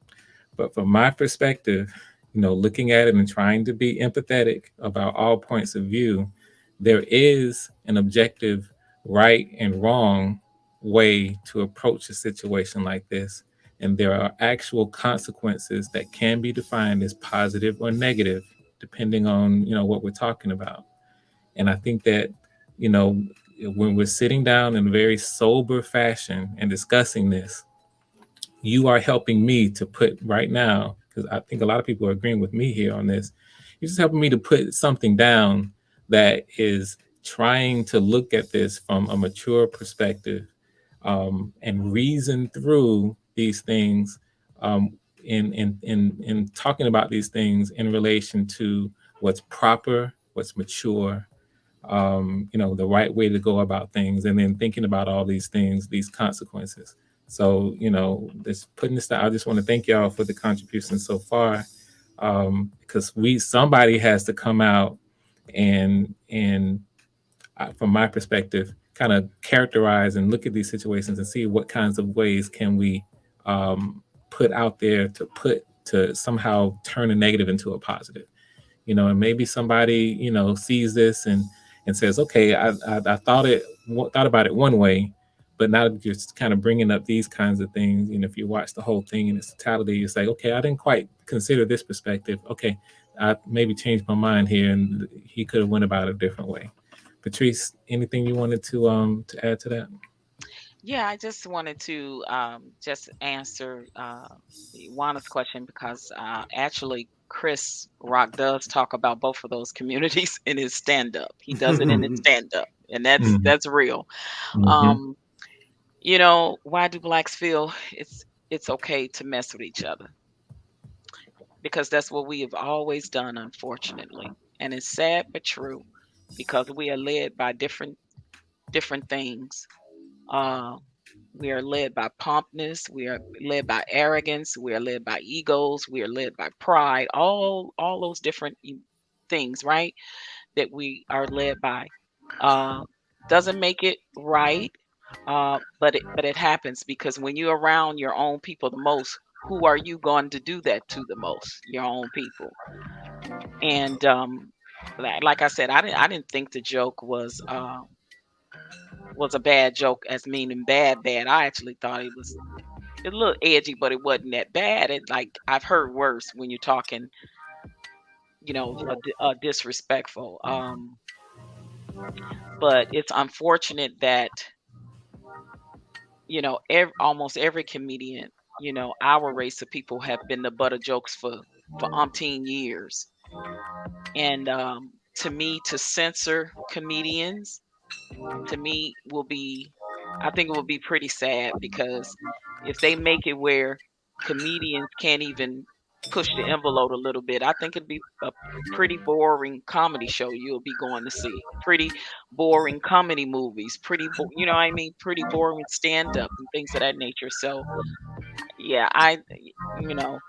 Speaker 1: but from my perspective, looking at it and trying to be empathetic about all points of view, there is an objective right and wrong way to approach a situation like this. And there are actual consequences that can be defined as positive or negative, depending on, what we're talking about. And I think that, you know, when we're sitting down in a very sober fashion and discussing this, you are helping me to put right now, because I think a lot of people are agreeing with me here on this. You're just helping me to put something down that is trying to look at this from a mature perspective, and reason through these things, in talking about these things in relation to what's proper, what's mature, the right way to go about things, and then thinking about all these things, these consequences. So, this putting this down, I just want to thank y'all for the contributions so far, because somebody has to come out and from my perspective, kind of characterize and look at these situations and see what kinds of ways can we put out there to somehow turn a negative into a positive. And maybe somebody sees this and says, okay, I thought about it one way, but now that you're kind of bringing up these kinds of things, if you watch the whole thing in its totality, you say, okay, I didn't quite consider this perspective. Okay, I maybe changed my mind here, and he could have went about it a different way. Patrice, anything you wanted to add to that?
Speaker 2: Yeah, I just wanted to just answer Juana's question because actually Chris Rock does talk about both of those communities in his stand up. He does it in his stand up, and
Speaker 1: Mm-hmm.
Speaker 2: that's real.
Speaker 1: Mm-hmm.
Speaker 2: Um, why do blacks feel it's okay to mess with each other? Because that's what we have always done, unfortunately. And it's sad but true because we are led by different things. Uh, We are led by promptness. We are led by arrogance. We are led by egos. We are led by pride. All those different things, right? That we are led by. Uh, doesn't make it right, but it happens because when you're around your own people the most, who are you going to do that to the most? Your own people. And like I said, I didn't think the joke was a bad joke as meaning bad. I actually thought it was a little edgy, but it wasn't that bad. It like I've heard worse when you're talking, disrespectful. But it's unfortunate that almost every comedian, our race of people have been the butt of jokes for umpteen years. And to me, to censor comedians, to me, I think it will be pretty sad because if they make it where comedians can't even push the envelope a little bit, I think it'd be a pretty boring comedy show you'll be going to see. Pretty boring comedy movies, you know what I mean? Pretty boring stand up and things of that nature. So, yeah, you know,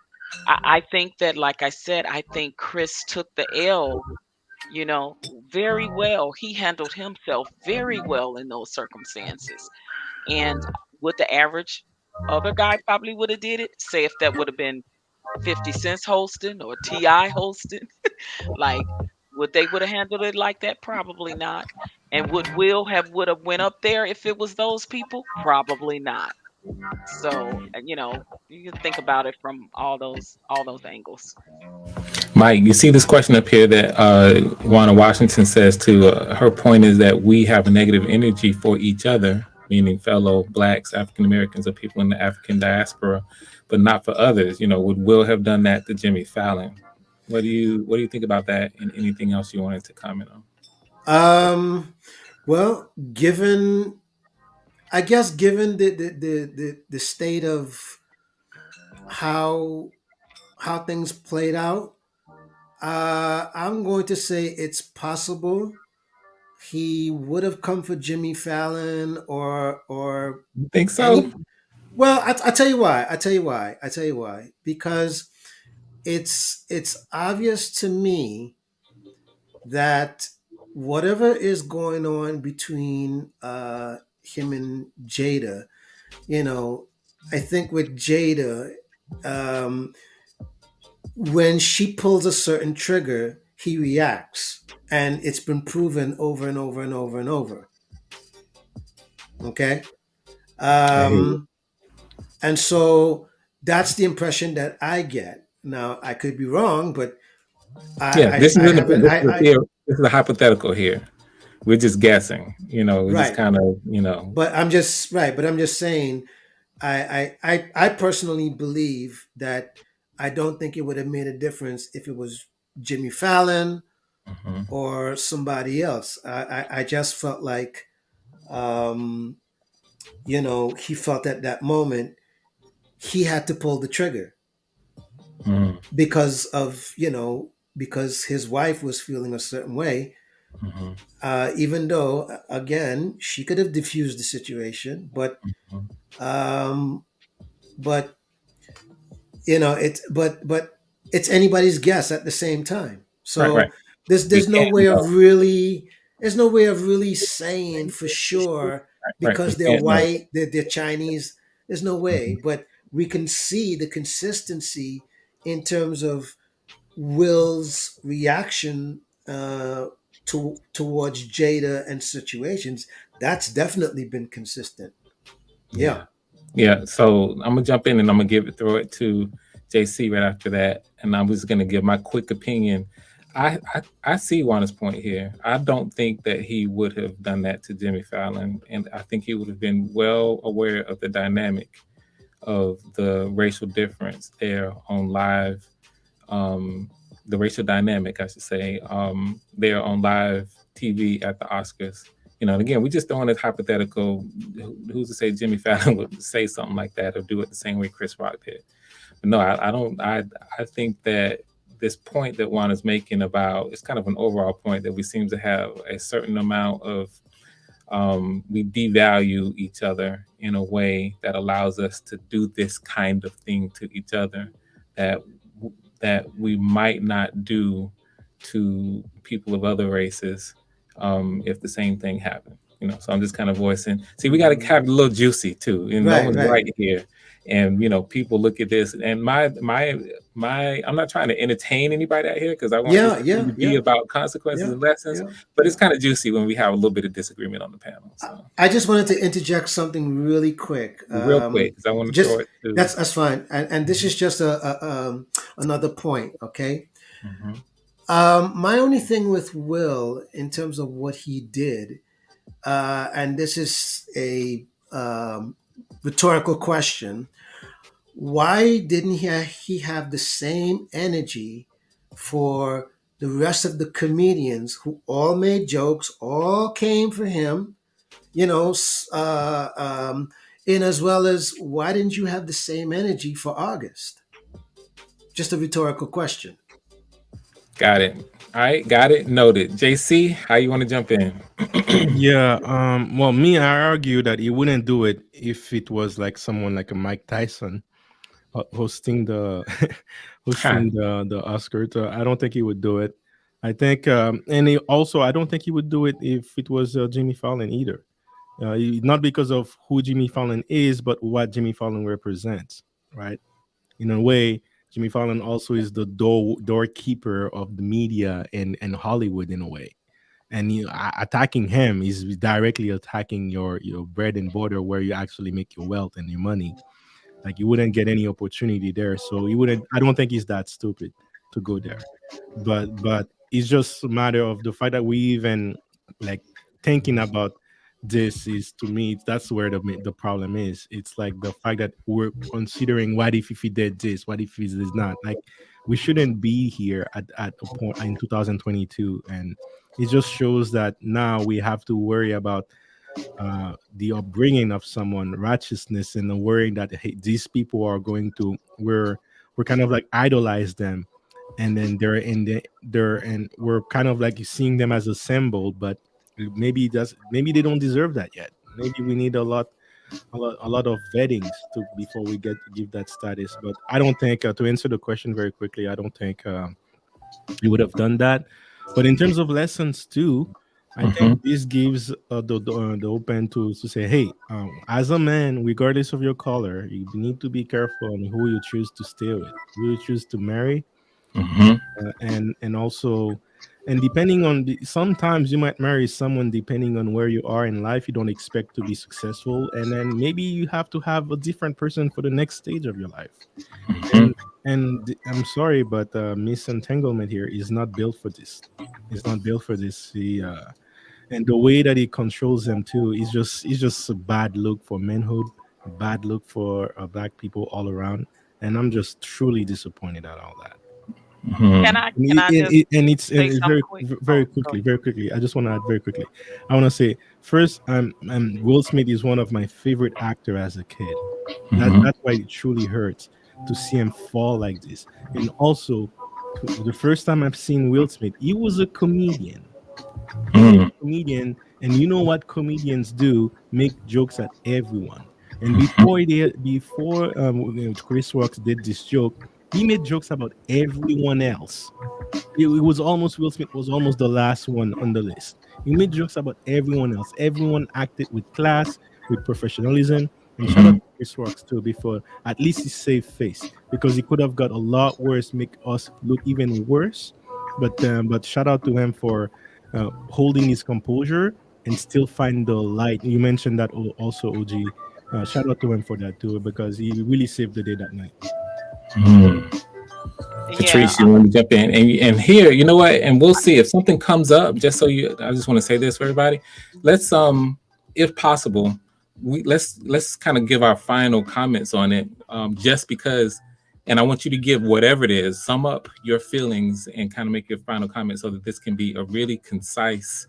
Speaker 2: I think that, like I said, I think Chris took the L, you know, very well. He handled himself very well in those circumstances. And what the average other guy probably would have did it, say if that would have been 50 Cents hosting or T.I. hosting, like would have handled it like that? Probably not. And would have went up there if it was those people? Probably not. So, you can think about it from all those angles.
Speaker 1: Mike, you see this question up here that Juana Washington says to her point is that we have a negative energy for each other, meaning fellow blacks, African Americans, or people in the African diaspora, but not for others. Would Will have done that to Jimmy Fallon? What do you think about that? And anything else you wanted to comment on?
Speaker 3: Um, well, given the state of how things played out, I'm going to say it's possible he would have come for Jimmy Fallon or
Speaker 1: You think so?
Speaker 3: any. Well, I tell you why. I tell you why. Because it's obvious to me that whatever is going on between him and Jada, you know, I think with Jada, um, when she pulls a certain trigger, he reacts, and it's been proven over and over and over and over. Okay,
Speaker 1: I hear you.
Speaker 3: um, and so that's the impression that I get. Now I could be wrong, but
Speaker 1: Yeah,
Speaker 3: I
Speaker 1: this
Speaker 3: I, I
Speaker 1: isn't.
Speaker 3: haven't.
Speaker 1: This is a theory. This is a hypothetical here. We're just guessing. We're just
Speaker 3: Right,
Speaker 1: kind of.
Speaker 3: but I'm just right. But I'm just saying. I personally believe that I don't think it would have made a difference if it was Jimmy Fallon
Speaker 1: Mhm.
Speaker 3: or somebody else. I just felt like, um, he felt at that moment he had to pull the trigger
Speaker 1: Mhm.
Speaker 3: because of, because his wife was feeling a certain way.
Speaker 1: Mhm.
Speaker 3: Even though, again, she could have diffused the situation,
Speaker 1: Mhm.
Speaker 3: um, but but it's anybody's guess at the same time.
Speaker 1: Right, right.
Speaker 3: So there's
Speaker 1: We
Speaker 3: there's no
Speaker 1: can't
Speaker 3: way
Speaker 1: know.
Speaker 3: of really there's no way of really saying for sure
Speaker 1: Right, right. We
Speaker 3: because they're
Speaker 1: can't know.
Speaker 3: white, they're Chinese. There's no way, but we can see the consistency in terms of Will's reaction towards Jada and situations. That's definitely been consistent. Yeah.
Speaker 1: Yeah. Yeah. So I'm gonna jump in and I'm gonna throw it to JC right after that, and I'm just gonna give my quick opinion. I see Juana's point here. I don't think that he would have done that to Jimmy Fallon, and I think he would have been well aware of the dynamic of the racial difference there on live, um, the racial dynamic, I should say, there on live TV at the Oscars. And again, we just throwing it hypothetical. Who's to say Jimmy Fallon would say something like that or do it the same way Chris Rock did? But no, I don't. I think that this point that Juan is making about it's kind of an overall point that we seem to have a certain amount of we devalue each other in a way that allows us to do this kind of thing to each other that that we might not do to people of other races if the same thing happened. So I'm just kind of voicing. See, we got to have it a little juicy too, and no
Speaker 3: Right,
Speaker 1: one's
Speaker 3: right.
Speaker 1: right here. And people look at this, and my. I'm not trying to entertain anybody out here because I want this
Speaker 3: Yeah,
Speaker 1: thing
Speaker 3: yeah,
Speaker 1: to be
Speaker 3: yeah,
Speaker 1: about consequences
Speaker 3: yeah,
Speaker 1: and lessons.
Speaker 3: yeah,
Speaker 1: But it's
Speaker 3: yeah.
Speaker 1: kind of juicy when we have a little bit of disagreement on the panel.
Speaker 3: I
Speaker 1: So
Speaker 3: I just wanted to interject something really quick.
Speaker 1: real quick, because I want to throw
Speaker 3: Just
Speaker 1: it to.
Speaker 3: that's fine, and this is just another point. Okay.
Speaker 1: Mhm.
Speaker 3: My only thing with Will in terms of what he did, and this is a rhetorical question: why didn't he have the same energy for the rest of the comedians who all made jokes, all came for him, you know, in as well as why didn't you have the same energy for August? Just a rhetorical question.
Speaker 1: Got it. All right, got it. Noted. JC, how you want to jump in?
Speaker 4: Yeah, well, me, I argue that he wouldn't do it if it was like someone like a Mike Tyson hosting the
Speaker 1: Ha.
Speaker 4: hosting the Oscar. So I don't think he would do it. I think, I don't think he would do it if it was Jimmy Fallon either. Not because of who Jimmy Fallon is, but what Jimmy Fallon represents, right? In a way, Jimmy Fallon also is the doorkeeper of the media and Hollywood in a way. And attacking him is directly attacking your bread and butter, where you actually make your wealth and your money. Like, you wouldn't get any opportunity there. So you wouldn't. I don't think he's that stupid to go there. But it's just a matter of the fact that we even like thinking about this is, to me, that's where the problem is. It's like the fact that we're considering, what if he did this, what if he is not, like, we shouldn't be here at a point in 2022. And it just shows that now we have to worry about the upbringing of someone, righteousness, and the worrying that, hey, these people are going to, we're kind of like idolize them, and then they're and we're kind of like seeing them as a symbol, but maybe they don't deserve that yet. Maybe we need a lot of vettings to before we get to give that status. But I don't think, to answer the question very quickly, I don't think you would have done that. But in terms of lessons too, I think
Speaker 1: Mhm.
Speaker 4: this gives the open to say, hey, as a man, regardless of your color, you need to be careful on who you choose to stay with, who you choose to marry,
Speaker 1: Mhm.
Speaker 4: and also, and depending on sometimes you might marry someone depending on where you are in life. You don't expect to be successful, and then maybe you have to have a different person for the next stage of your life.
Speaker 1: Mhm.
Speaker 4: And I'm sorry, but Miss Entanglement here is not built for this. It's not built for this. And the way that he controls them too is just a bad look for manhood, a bad look for black people all around. And I'm just truly disappointed at all that.
Speaker 1: Mhm.
Speaker 2: Can I just
Speaker 4: And
Speaker 2: say
Speaker 4: it's
Speaker 2: something quick?
Speaker 4: very
Speaker 2: Oh, go
Speaker 4: quickly,
Speaker 2: ahead.
Speaker 4: very quickly. I just want to add very quickly. I want to say first, Will Smith is one of my favorite actor as a kid.
Speaker 1: Mhm.
Speaker 4: That's why it truly hurts to see him fall like this. And also, the first time I've seen Will Smith, he was a comedian. He was
Speaker 1: Mhm.
Speaker 4: a comedian, and you know what comedians do? Make jokes at everyone. And
Speaker 1: Mhm.
Speaker 4: before Chris Rocks did this joke, he made jokes about everyone else. It was almost Will Smith was almost the last one on the list. He made jokes about everyone else. Everyone acted with class, with professionalism, and shout out
Speaker 1: Mhm.
Speaker 4: to Chris Rocks too. Before, at least he saved face, because he could have got a lot worse, make us look even worse. But shout out to him for holding his composure and still find the light. You mentioned that also, OG. Shout out to him for that too, because he really saved the day that night.
Speaker 1: Mhm.
Speaker 2: Yeah,
Speaker 1: Patrice, you want to jump in? And here, you know what? And we'll see if something comes up. Just so you, I just want to say this for everybody. Let's if possible, let's kind of give our final comments on it. Just because, and I want you to give whatever it is, sum up your feelings and kind of make your final comment so that this can be a really concise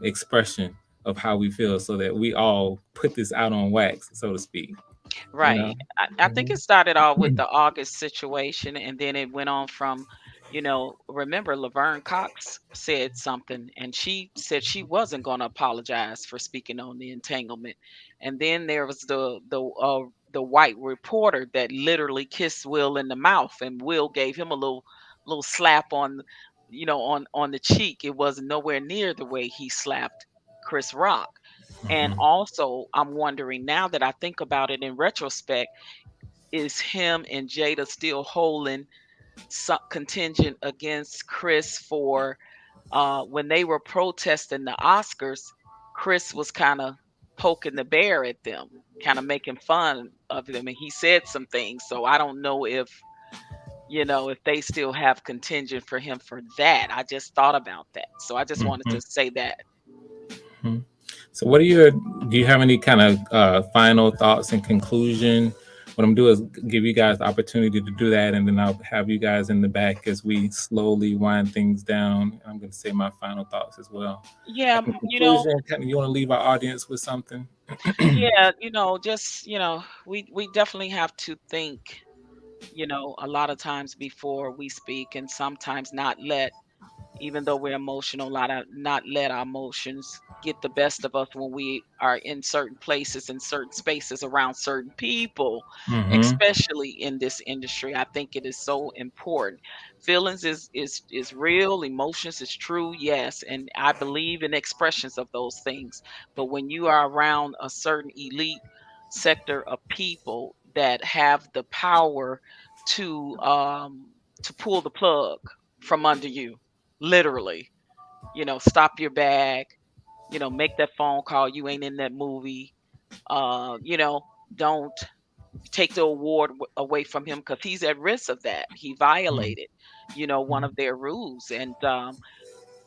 Speaker 1: expression of how we feel, so that we all put this out on wax, so to speak. You know.
Speaker 2: right. I think it started off with the August situation, and then it went on from Remember Laverne Cox said something, and she said she wasn't going to apologize for speaking on the entanglement. And then there was the white reporter that literally kissed Will in the mouth, and Will gave him a little slap on the cheek. It wasn't nowhere near the way he slapped Chris Rock. And
Speaker 1: Hmm.
Speaker 2: also, I'm wondering now that I think about it in retrospect, is him and Jada still holding some contingent against Chris for when they were protesting the Oscars? Chris was kind of poking the bear at them, kind of making fun of them, and he said some things. So I don't know if they still have contingent for him for that. I just thought about that. So I just wanted
Speaker 1: Hmm.
Speaker 2: to say that.
Speaker 1: Hmm. So, do you have any kind of final thoughts in conclusion? What I'm gonna do is give you guys the opportunity to do that, and then I'll have you guys in the back as we slowly wind things down. I'm gonna say my final thoughts as well.
Speaker 2: Yeah,
Speaker 1: Like in conclusion, kind of, you want to leave our audience with something?
Speaker 2: yeah, just we definitely have to think, a lot of times before we speak, and sometimes not let, even though we're emotional, not let our emotions get the best of us when we are in certain places and certain spaces around certain people,
Speaker 1: Mm-hmm.
Speaker 2: especially in this industry. I think it is so important. Feelings is real, emotions is true, yes, and I believe in expressions of those things. But when you are around a certain elite sector of people that have the power to um to pull the plug from under you, literally, stop your bag, make that phone call, you ain't in that movie, don't take the award away from him, because he's at risk of that. He violated, one of their rules, and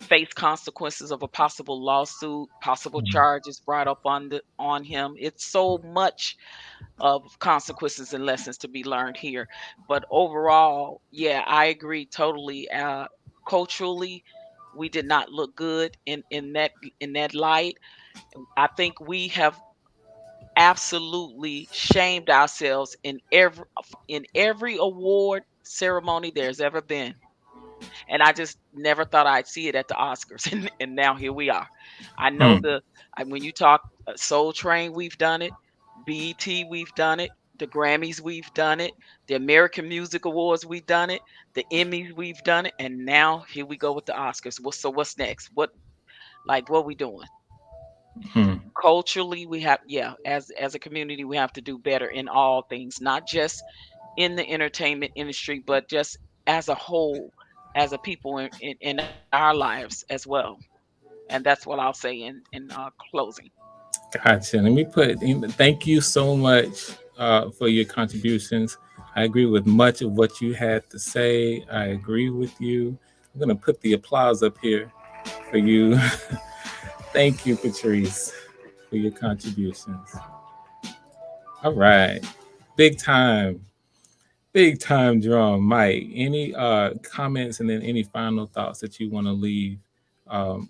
Speaker 2: face consequences of a possible lawsuit, possible charges brought up on him. It's so much of consequences and lessons to be learned here. But overall, yeah, I agree totally. Culturally, we did not look good in that light. I think we have absolutely shamed ourselves in every award ceremony there's ever been. And I just never thought I'd see it at the Oscars, and now here we are. I know
Speaker 1: Hmm.
Speaker 2: when you talk Soul Train, we've done it. BET, we've done it. The Grammys, we've done it. The American Music Awards, we've done it. The Emmys, we've done it. And now here we go with the Oscars. So what's next? What we doing?
Speaker 1: Hmm.
Speaker 2: Culturally, we have, yeah, as a community, we have to do better in all things, not just in the entertainment industry, but just as a whole, as a people in our lives as well. And that's what I'll say in closing.
Speaker 1: Gotcha. Let me thank you so much for your contributions. I agree with much of what you had to say. I agree with you. I'm going to put the applause up here for you. Thank you, Patrice, for your contributions. All right. Big time. Big time drum. Mike, any comments and then any final thoughts that you want to leave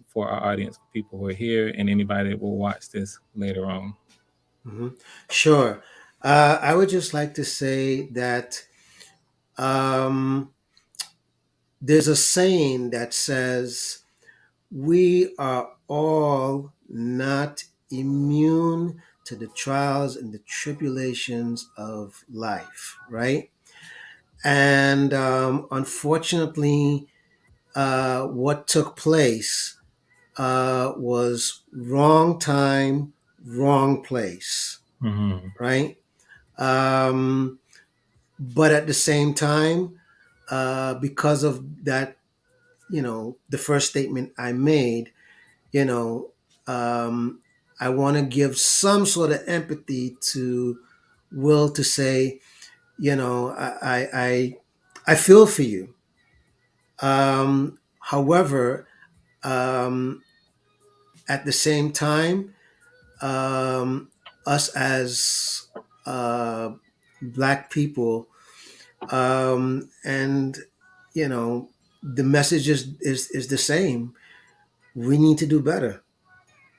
Speaker 1: for our audience, people who are here, and anybody that will watch this later on?
Speaker 3: Hmm. Sure. I would just like to say that um, there's a saying that says, we are all not immune to the trials and the tribulations of life, right? And unfortunately, what took place was wrong time, wrong place,
Speaker 1: Mm-hmm.
Speaker 3: right? Um, but at the same time, because of that, the first statement I made, you know, um, I want to give some sort of empathy to Will to say, I feel for you. However, um, at the same time, um, us as uh, black people, and the message is the same. We need to do better.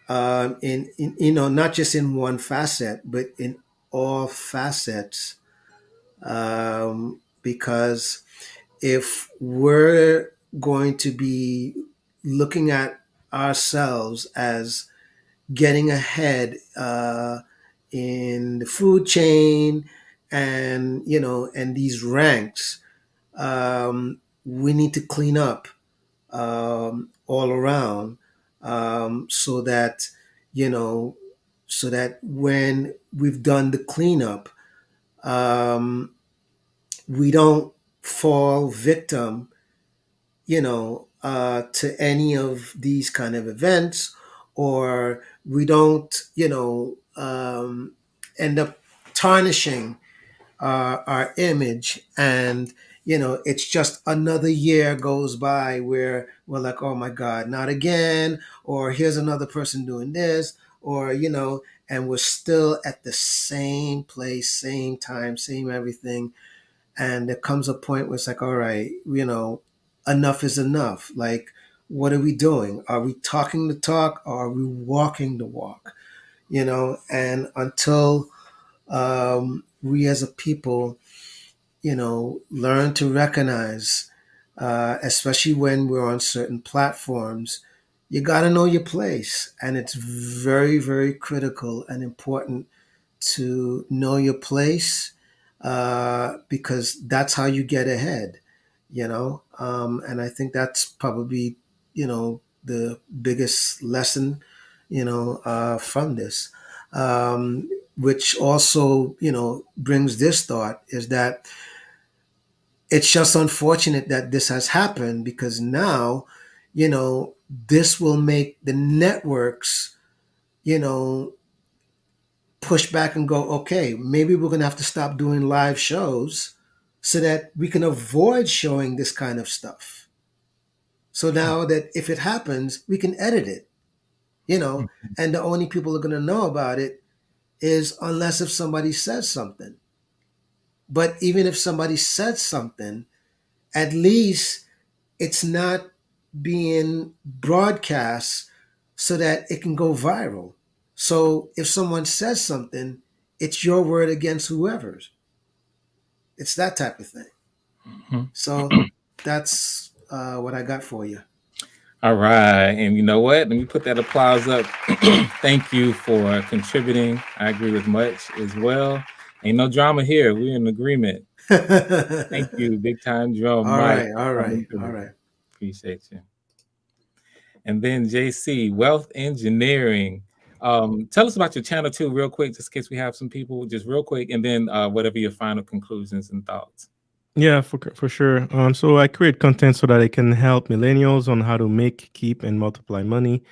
Speaker 3: In not just in one facet, but in all facets, because if we're going to be looking at ourselves as getting ahead in the food chain and and these ranks, we need to clean up all around, so that you know so that when we've done the cleanup, um, we don't fall victim, to any of these kind of events, or we don't, end up tarnishing our image. And it's just another year goes by where we're like, oh my god, not again, or here's another person doing this, or and we're still at the same place, same time, same everything. And there comes a point where it's like, all right, enough is enough. Like, what are we doing? Are we talking the talk, or are we walking the walk? And until we as a people, learn to recognize, especially when we're on certain platforms, you got to know your place. And it's very, very critical and important to know your place, because that's how you get ahead, and I think that's probably, the biggest lesson, from this. Which also, brings this thought is that it's just unfortunate that this has happened, because now, this will make the networks, you know, push back and go, okay, maybe we're going to have to stop doing live shows so that we can avoid showing this kind of stuff. So now that if it happens, we can edit it, and the only people who are going to know about it is unless if somebody says something. But even if somebody says something, at least it's not being broadcast so that it can go viral. So if someone says something, it's your word against whoever's. It's that type of thing.
Speaker 1: Mhm.
Speaker 3: So that's what I got for you.
Speaker 1: All right. And you know what? Let me put that applause up. Thank you for contributing. I agree with much as well. Ain't no drama here. We're in agreement. Thank you, big time drum,
Speaker 3: All
Speaker 1: Mike.
Speaker 3: right, all right,
Speaker 1: Coming
Speaker 3: all
Speaker 1: through.
Speaker 3: right.
Speaker 1: Appreciate you. And then JC, wealth engineering. Tell us about your channel too, real quick, just in case we have some people, just real quick, and then whatever your final conclusions and thoughts.
Speaker 4: Yeah, for sure. So I create content so that I can help millennials on how to make, keep, and multiply money.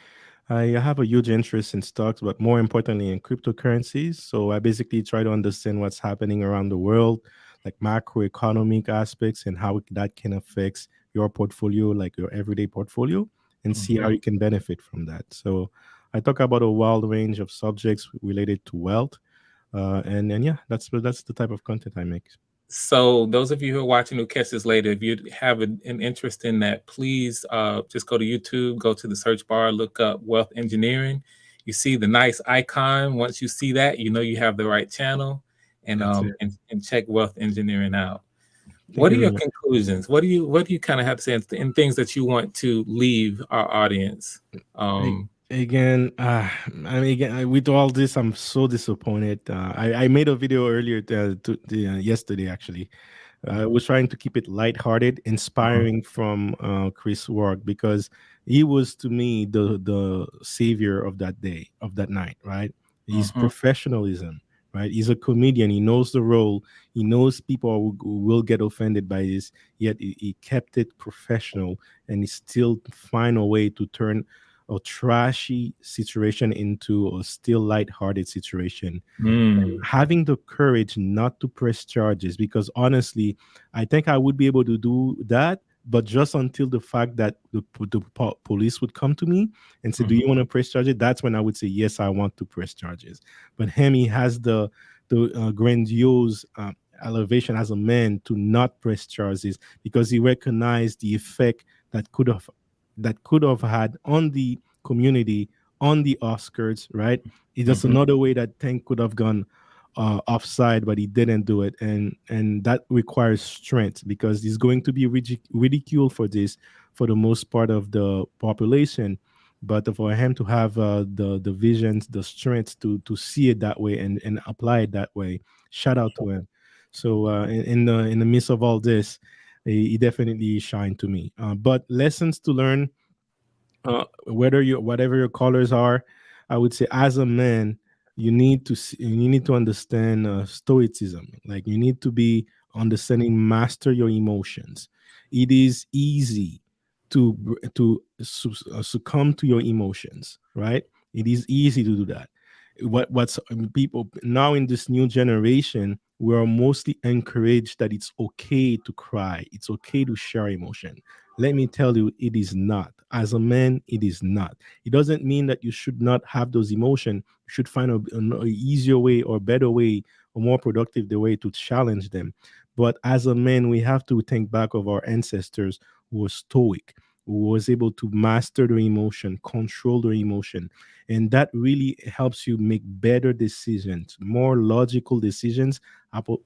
Speaker 4: I have a huge interest in stocks, but more importantly in cryptocurrencies. So I basically try to understand what's happening around the world, like macroeconomic aspects and how that can affect your portfolio, like your everyday portfolio, and see how
Speaker 1: Mhm.
Speaker 4: you can benefit from that. So I talk about a wide range of subjects related to wealth, and yeah, that's the type of content I make.
Speaker 1: So, those of you who are watching who catch this later, if you have an interest in that, please just go to YouTube, go to the search bar, look up Wealth Engineering. You see the nice icon. Once you see that, you know you have the right channel, and
Speaker 4: That's it.
Speaker 1: and check Wealth Engineering out.
Speaker 4: Thank
Speaker 1: What are
Speaker 4: you very
Speaker 1: your
Speaker 4: much.
Speaker 1: conclusions? What do you kind of have to say in things that you want to leave our audience?
Speaker 4: A-
Speaker 1: Um,
Speaker 4: Again, I mean, again, with all this, I'm so disappointed. I made a video earlier yesterday, actually. I was trying to keep it lighthearted,
Speaker 1: mhm,
Speaker 4: inspiring from Chris Rock because he was to me the savior of that day, of that night, right? His
Speaker 1: mhm,
Speaker 4: professionalism, right? He's a comedian. He knows the role. He knows people will get offended by this. Yet he kept it professional, and he still find a way to turn a trashy situation into a still lighthearted situation.
Speaker 1: mm,
Speaker 4: Having the courage not to press charges, because honestly, I think I would be able to do that, but just until the fact that police would come to me and say, do
Speaker 1: mhm,
Speaker 4: you want to press charges? That's when I would say, yes, I want to press charges. But him, he has the grandiose elevation as a man to not press charges because he recognized the effect that could have had on the community, on the Oscars, right? It's just
Speaker 1: mhm,
Speaker 4: another way that thing could have gone. offside, but he didn't do it, and that requires strength because he's going to be ridiculed for this for the most part of the population. But for him to have the visions, the strength to see it that way and apply it that way, shout out to him. So in the midst of all this, he definitely shined to me. But lessons to learn, whether you whatever your colors are, I would say as a man, you need to understand stoicism. Like you need to be understanding, master your emotions. It is easy to succumb to your emotions, right? It is easy to do that. What's people now in this new generation, we are mostly encouraged that it's okay to cry, it's okay to share emotion. Let me tell you, it is not. As a man, it is not. It doesn't mean that you should not have those emotions. You should find a easier way or better way or more productive the way to challenge them. But as a man, we have to think back of our ancestors who were stoic, who was able to master their emotion, control their emotion. And that really helps you make better decisions, more logical decisions,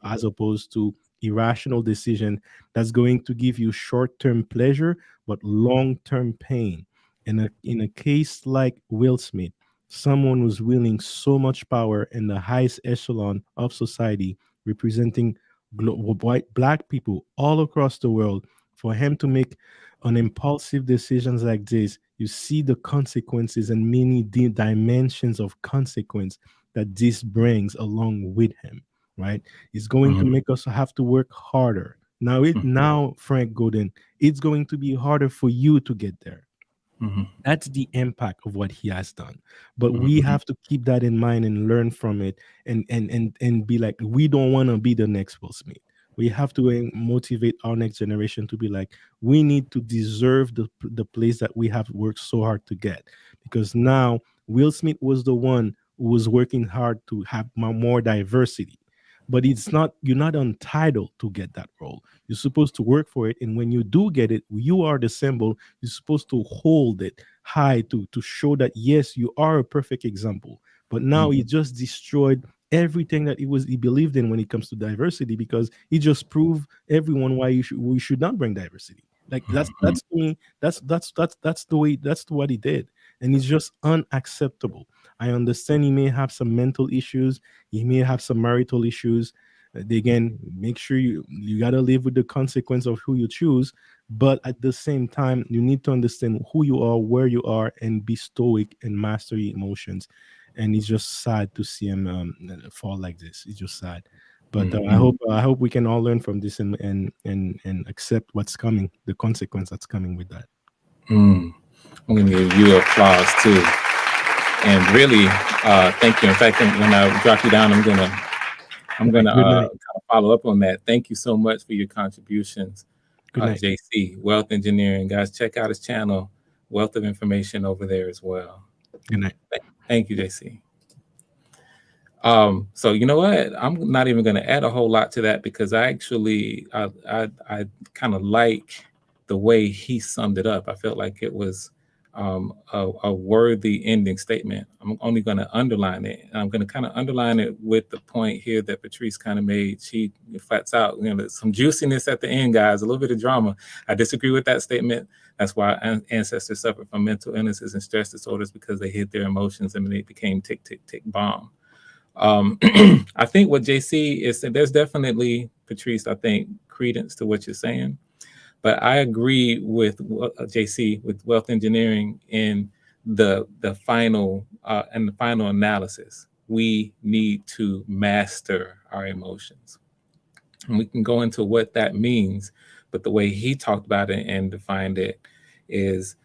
Speaker 4: as opposed to irrational decision that's going to give you short-term pleasure but long-term pain. In a case like Will Smith, someone who's wielding so much power in the highest echelon of society, representing white black people all across the world, for him to make an impulsive decisions like this, you see the consequences and many dimensions of consequence that this brings along with him, right? It's going to
Speaker 1: Mhm.
Speaker 4: make us have to work harder. Now, Frank Godin, it's going to be harder for you to get there.
Speaker 1: Mhm.
Speaker 4: That's the impact of what he has done. But we
Speaker 1: Mhm.
Speaker 4: have to keep that in mind and learn from it, and be like, we don't want to be the next Will Smith. We have to motivate our next generation to be like, we need to deserve the place that we have worked so hard to get. Because now Will Smith was the one who was working hard to have more diversity. But it's not, you're not entitled to get that role. You're supposed to work for it. And when you do get it, you are the symbol. You're supposed to hold it high to show that yes, you are a perfect example. But now
Speaker 1: Mhm.
Speaker 4: he just destroyed everything that he believed in when it comes to diversity, because he just proved everyone why we should not bring diversity. Like
Speaker 1: Mhm.
Speaker 4: that's to me, that's the way, that's what he did. And it's just unacceptable. I understand he may have some mental issues, he may have some marital issues. Again, make sure you got to live with the consequence of who you choose, but at the same time you need to understand who you are, where you are, and be stoic and master your emotions. And it's just sad to see him fall like this. It's just sad. But
Speaker 1: Mhm.
Speaker 4: I hope we can all learn from this and accept what's coming, the consequence that's coming with that.
Speaker 1: Mm. I'm going to give you applause too, and really thank you. In fact, when I drop you down, I'm gonna
Speaker 4: Good night.
Speaker 1: kind of follow up on that. Thank you so much for your contributions,
Speaker 4: Good night.
Speaker 1: JC, Wealth Engineering. Guys, check out his channel, Wealth of Information over there as well.
Speaker 4: Good night.
Speaker 1: Thank you, JC. So you know what? I'm not even going to add a whole lot to that because I kind of like the way he summed it up. I felt like it was a worthy ending statement. I'm only going to underline it. I'm going to kind of underline it with the point here that Patrice kind of made. She flats out, there's some juiciness at the end, guys, a little bit of drama. I disagree with that statement. That's why ancestors suffered from mental illnesses and stress disorders, because they hid their emotions and they became tick, tick, tick bomb. I think what JC is saying, there's definitely, Patrice, I think, credence to what you're saying. But I agree with JC with wealth engineering in the final analysis. We need to master our emotions, and we can go into what that means. But the way he talked about it and defined it is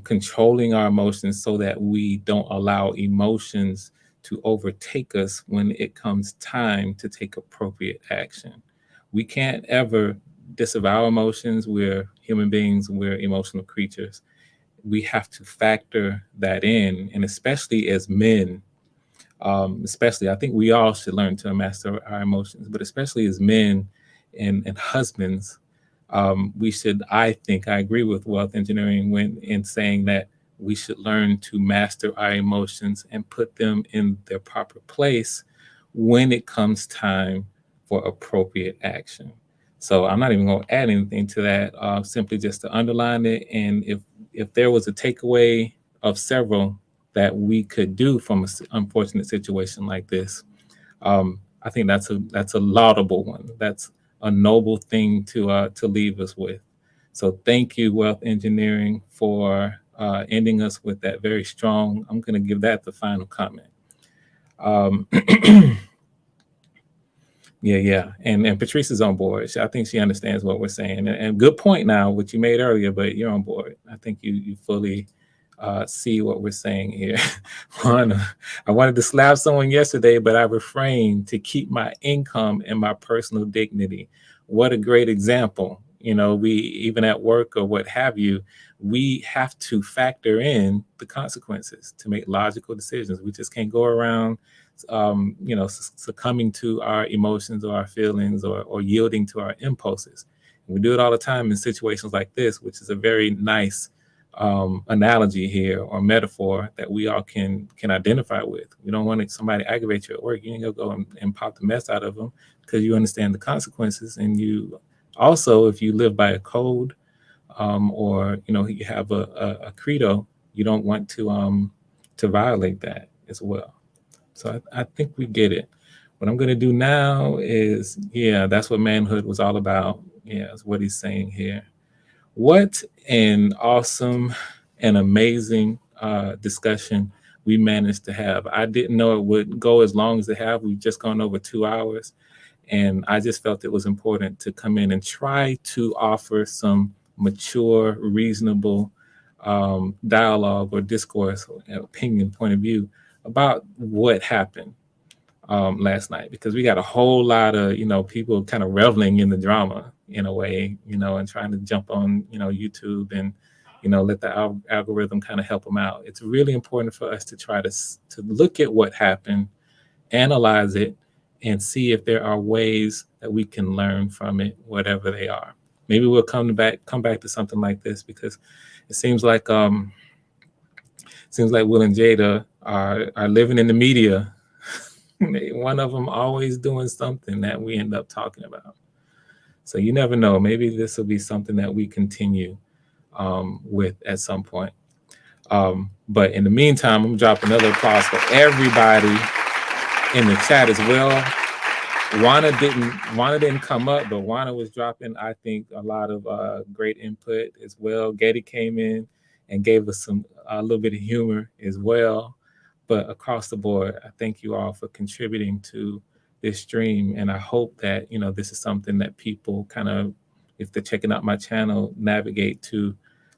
Speaker 1: controlling our emotions so that we don't allow emotions to overtake us when it comes time to take appropriate action. We can't ever disavow emotions. We're human beings, we're emotional creatures. We have to factor that in, and especially as men, especially, I think we all should learn to master our emotions, but especially as men and husbands, we should, I think, I agree with wealth engineering when in saying that we should learn to master our emotions and put them in their proper place when it comes time for appropriate action. So I'm not even going to add anything to that. Simply just to underline it. And if there was a takeaway of several that we could do from an unfortunate situation like this, I think that's a laudable one. That's a noble thing to leave us with. So thank you, Wealth Engineering, for ending us with that very strong. I'm going to give that the final comment. Um, yeah. And Patrice is on board. I think she understands what we're saying. And good point now, what you made earlier, but you're on board. I think you fully see what we're saying here. I wanted to slap someone yesterday, but I refrained to keep my income and my personal dignity. What a great example. We, even at work or what have you, we have to factor in the consequences to make logical decisions. We just can't go around succumbing to our emotions or our feelings or yielding to our impulses. And we do it all the time in situations like this, which is a very nice analogy here or metaphor that we all can identify with. You don't want somebody to aggravate you at work. You ain't gonna go and pop the mess out of them because you understand the consequences. And you also, if you live by a code or you have a credo, you don't want to violate that as well. So I think we get it. What I'm going to do now is, that's what manhood was all about. Yeah, that's what he's saying here. What an awesome and amazing discussion we managed to have. I didn't know it would go as long as it have. We've just gone over 2 hours. And I just felt it was important to come in and try to offer some mature, reasonable dialogue or discourse, or opinion, point of view about what happened last night, because we got a whole lot of people kind of reveling in the drama in a way, and trying to jump on YouTube and let the algorithm kind of help them out. It's really important for us to try to look at what happened, analyze it, and see if there are ways that we can learn from it, whatever they are. Maybe we'll come back to something like this, because it seems like Will and Jada are living in the media. One of them always doing something that we end up talking about. So you never know. Maybe this will be something that we continue with at some point. But in the meantime, I'm gonna drop another applause for everybody in the chat as well. Wana didn't come up, but Wana was dropping, I think, a lot of great input as well. Getty came in and gave us a little bit of humor as well. But across the board, I thank you all for contributing to this stream. And I hope that, this is something that people kind of, if they're checking out my channel, navigate to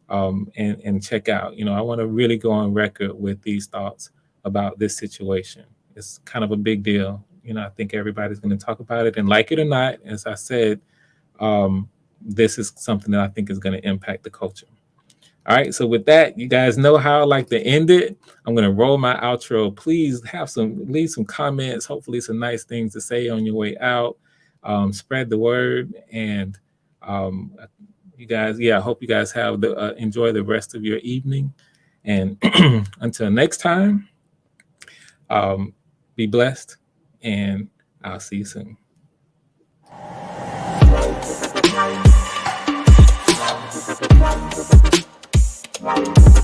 Speaker 1: and check out. I want to really go on record with these thoughts about this situation. It's kind of a big deal. I think everybody's going to talk about it, and like it or not, as I said, this is something that I think is going to impact the culture. All right, so with that, you guys know how I like to end it. I'm going to roll my outro. Please leave some comments, hopefully some nice things to say on your way out. Spread the word, and you guys, I hope you guys have enjoy the rest of your evening. And until next time, be blessed, and I'll see you soon. Wow.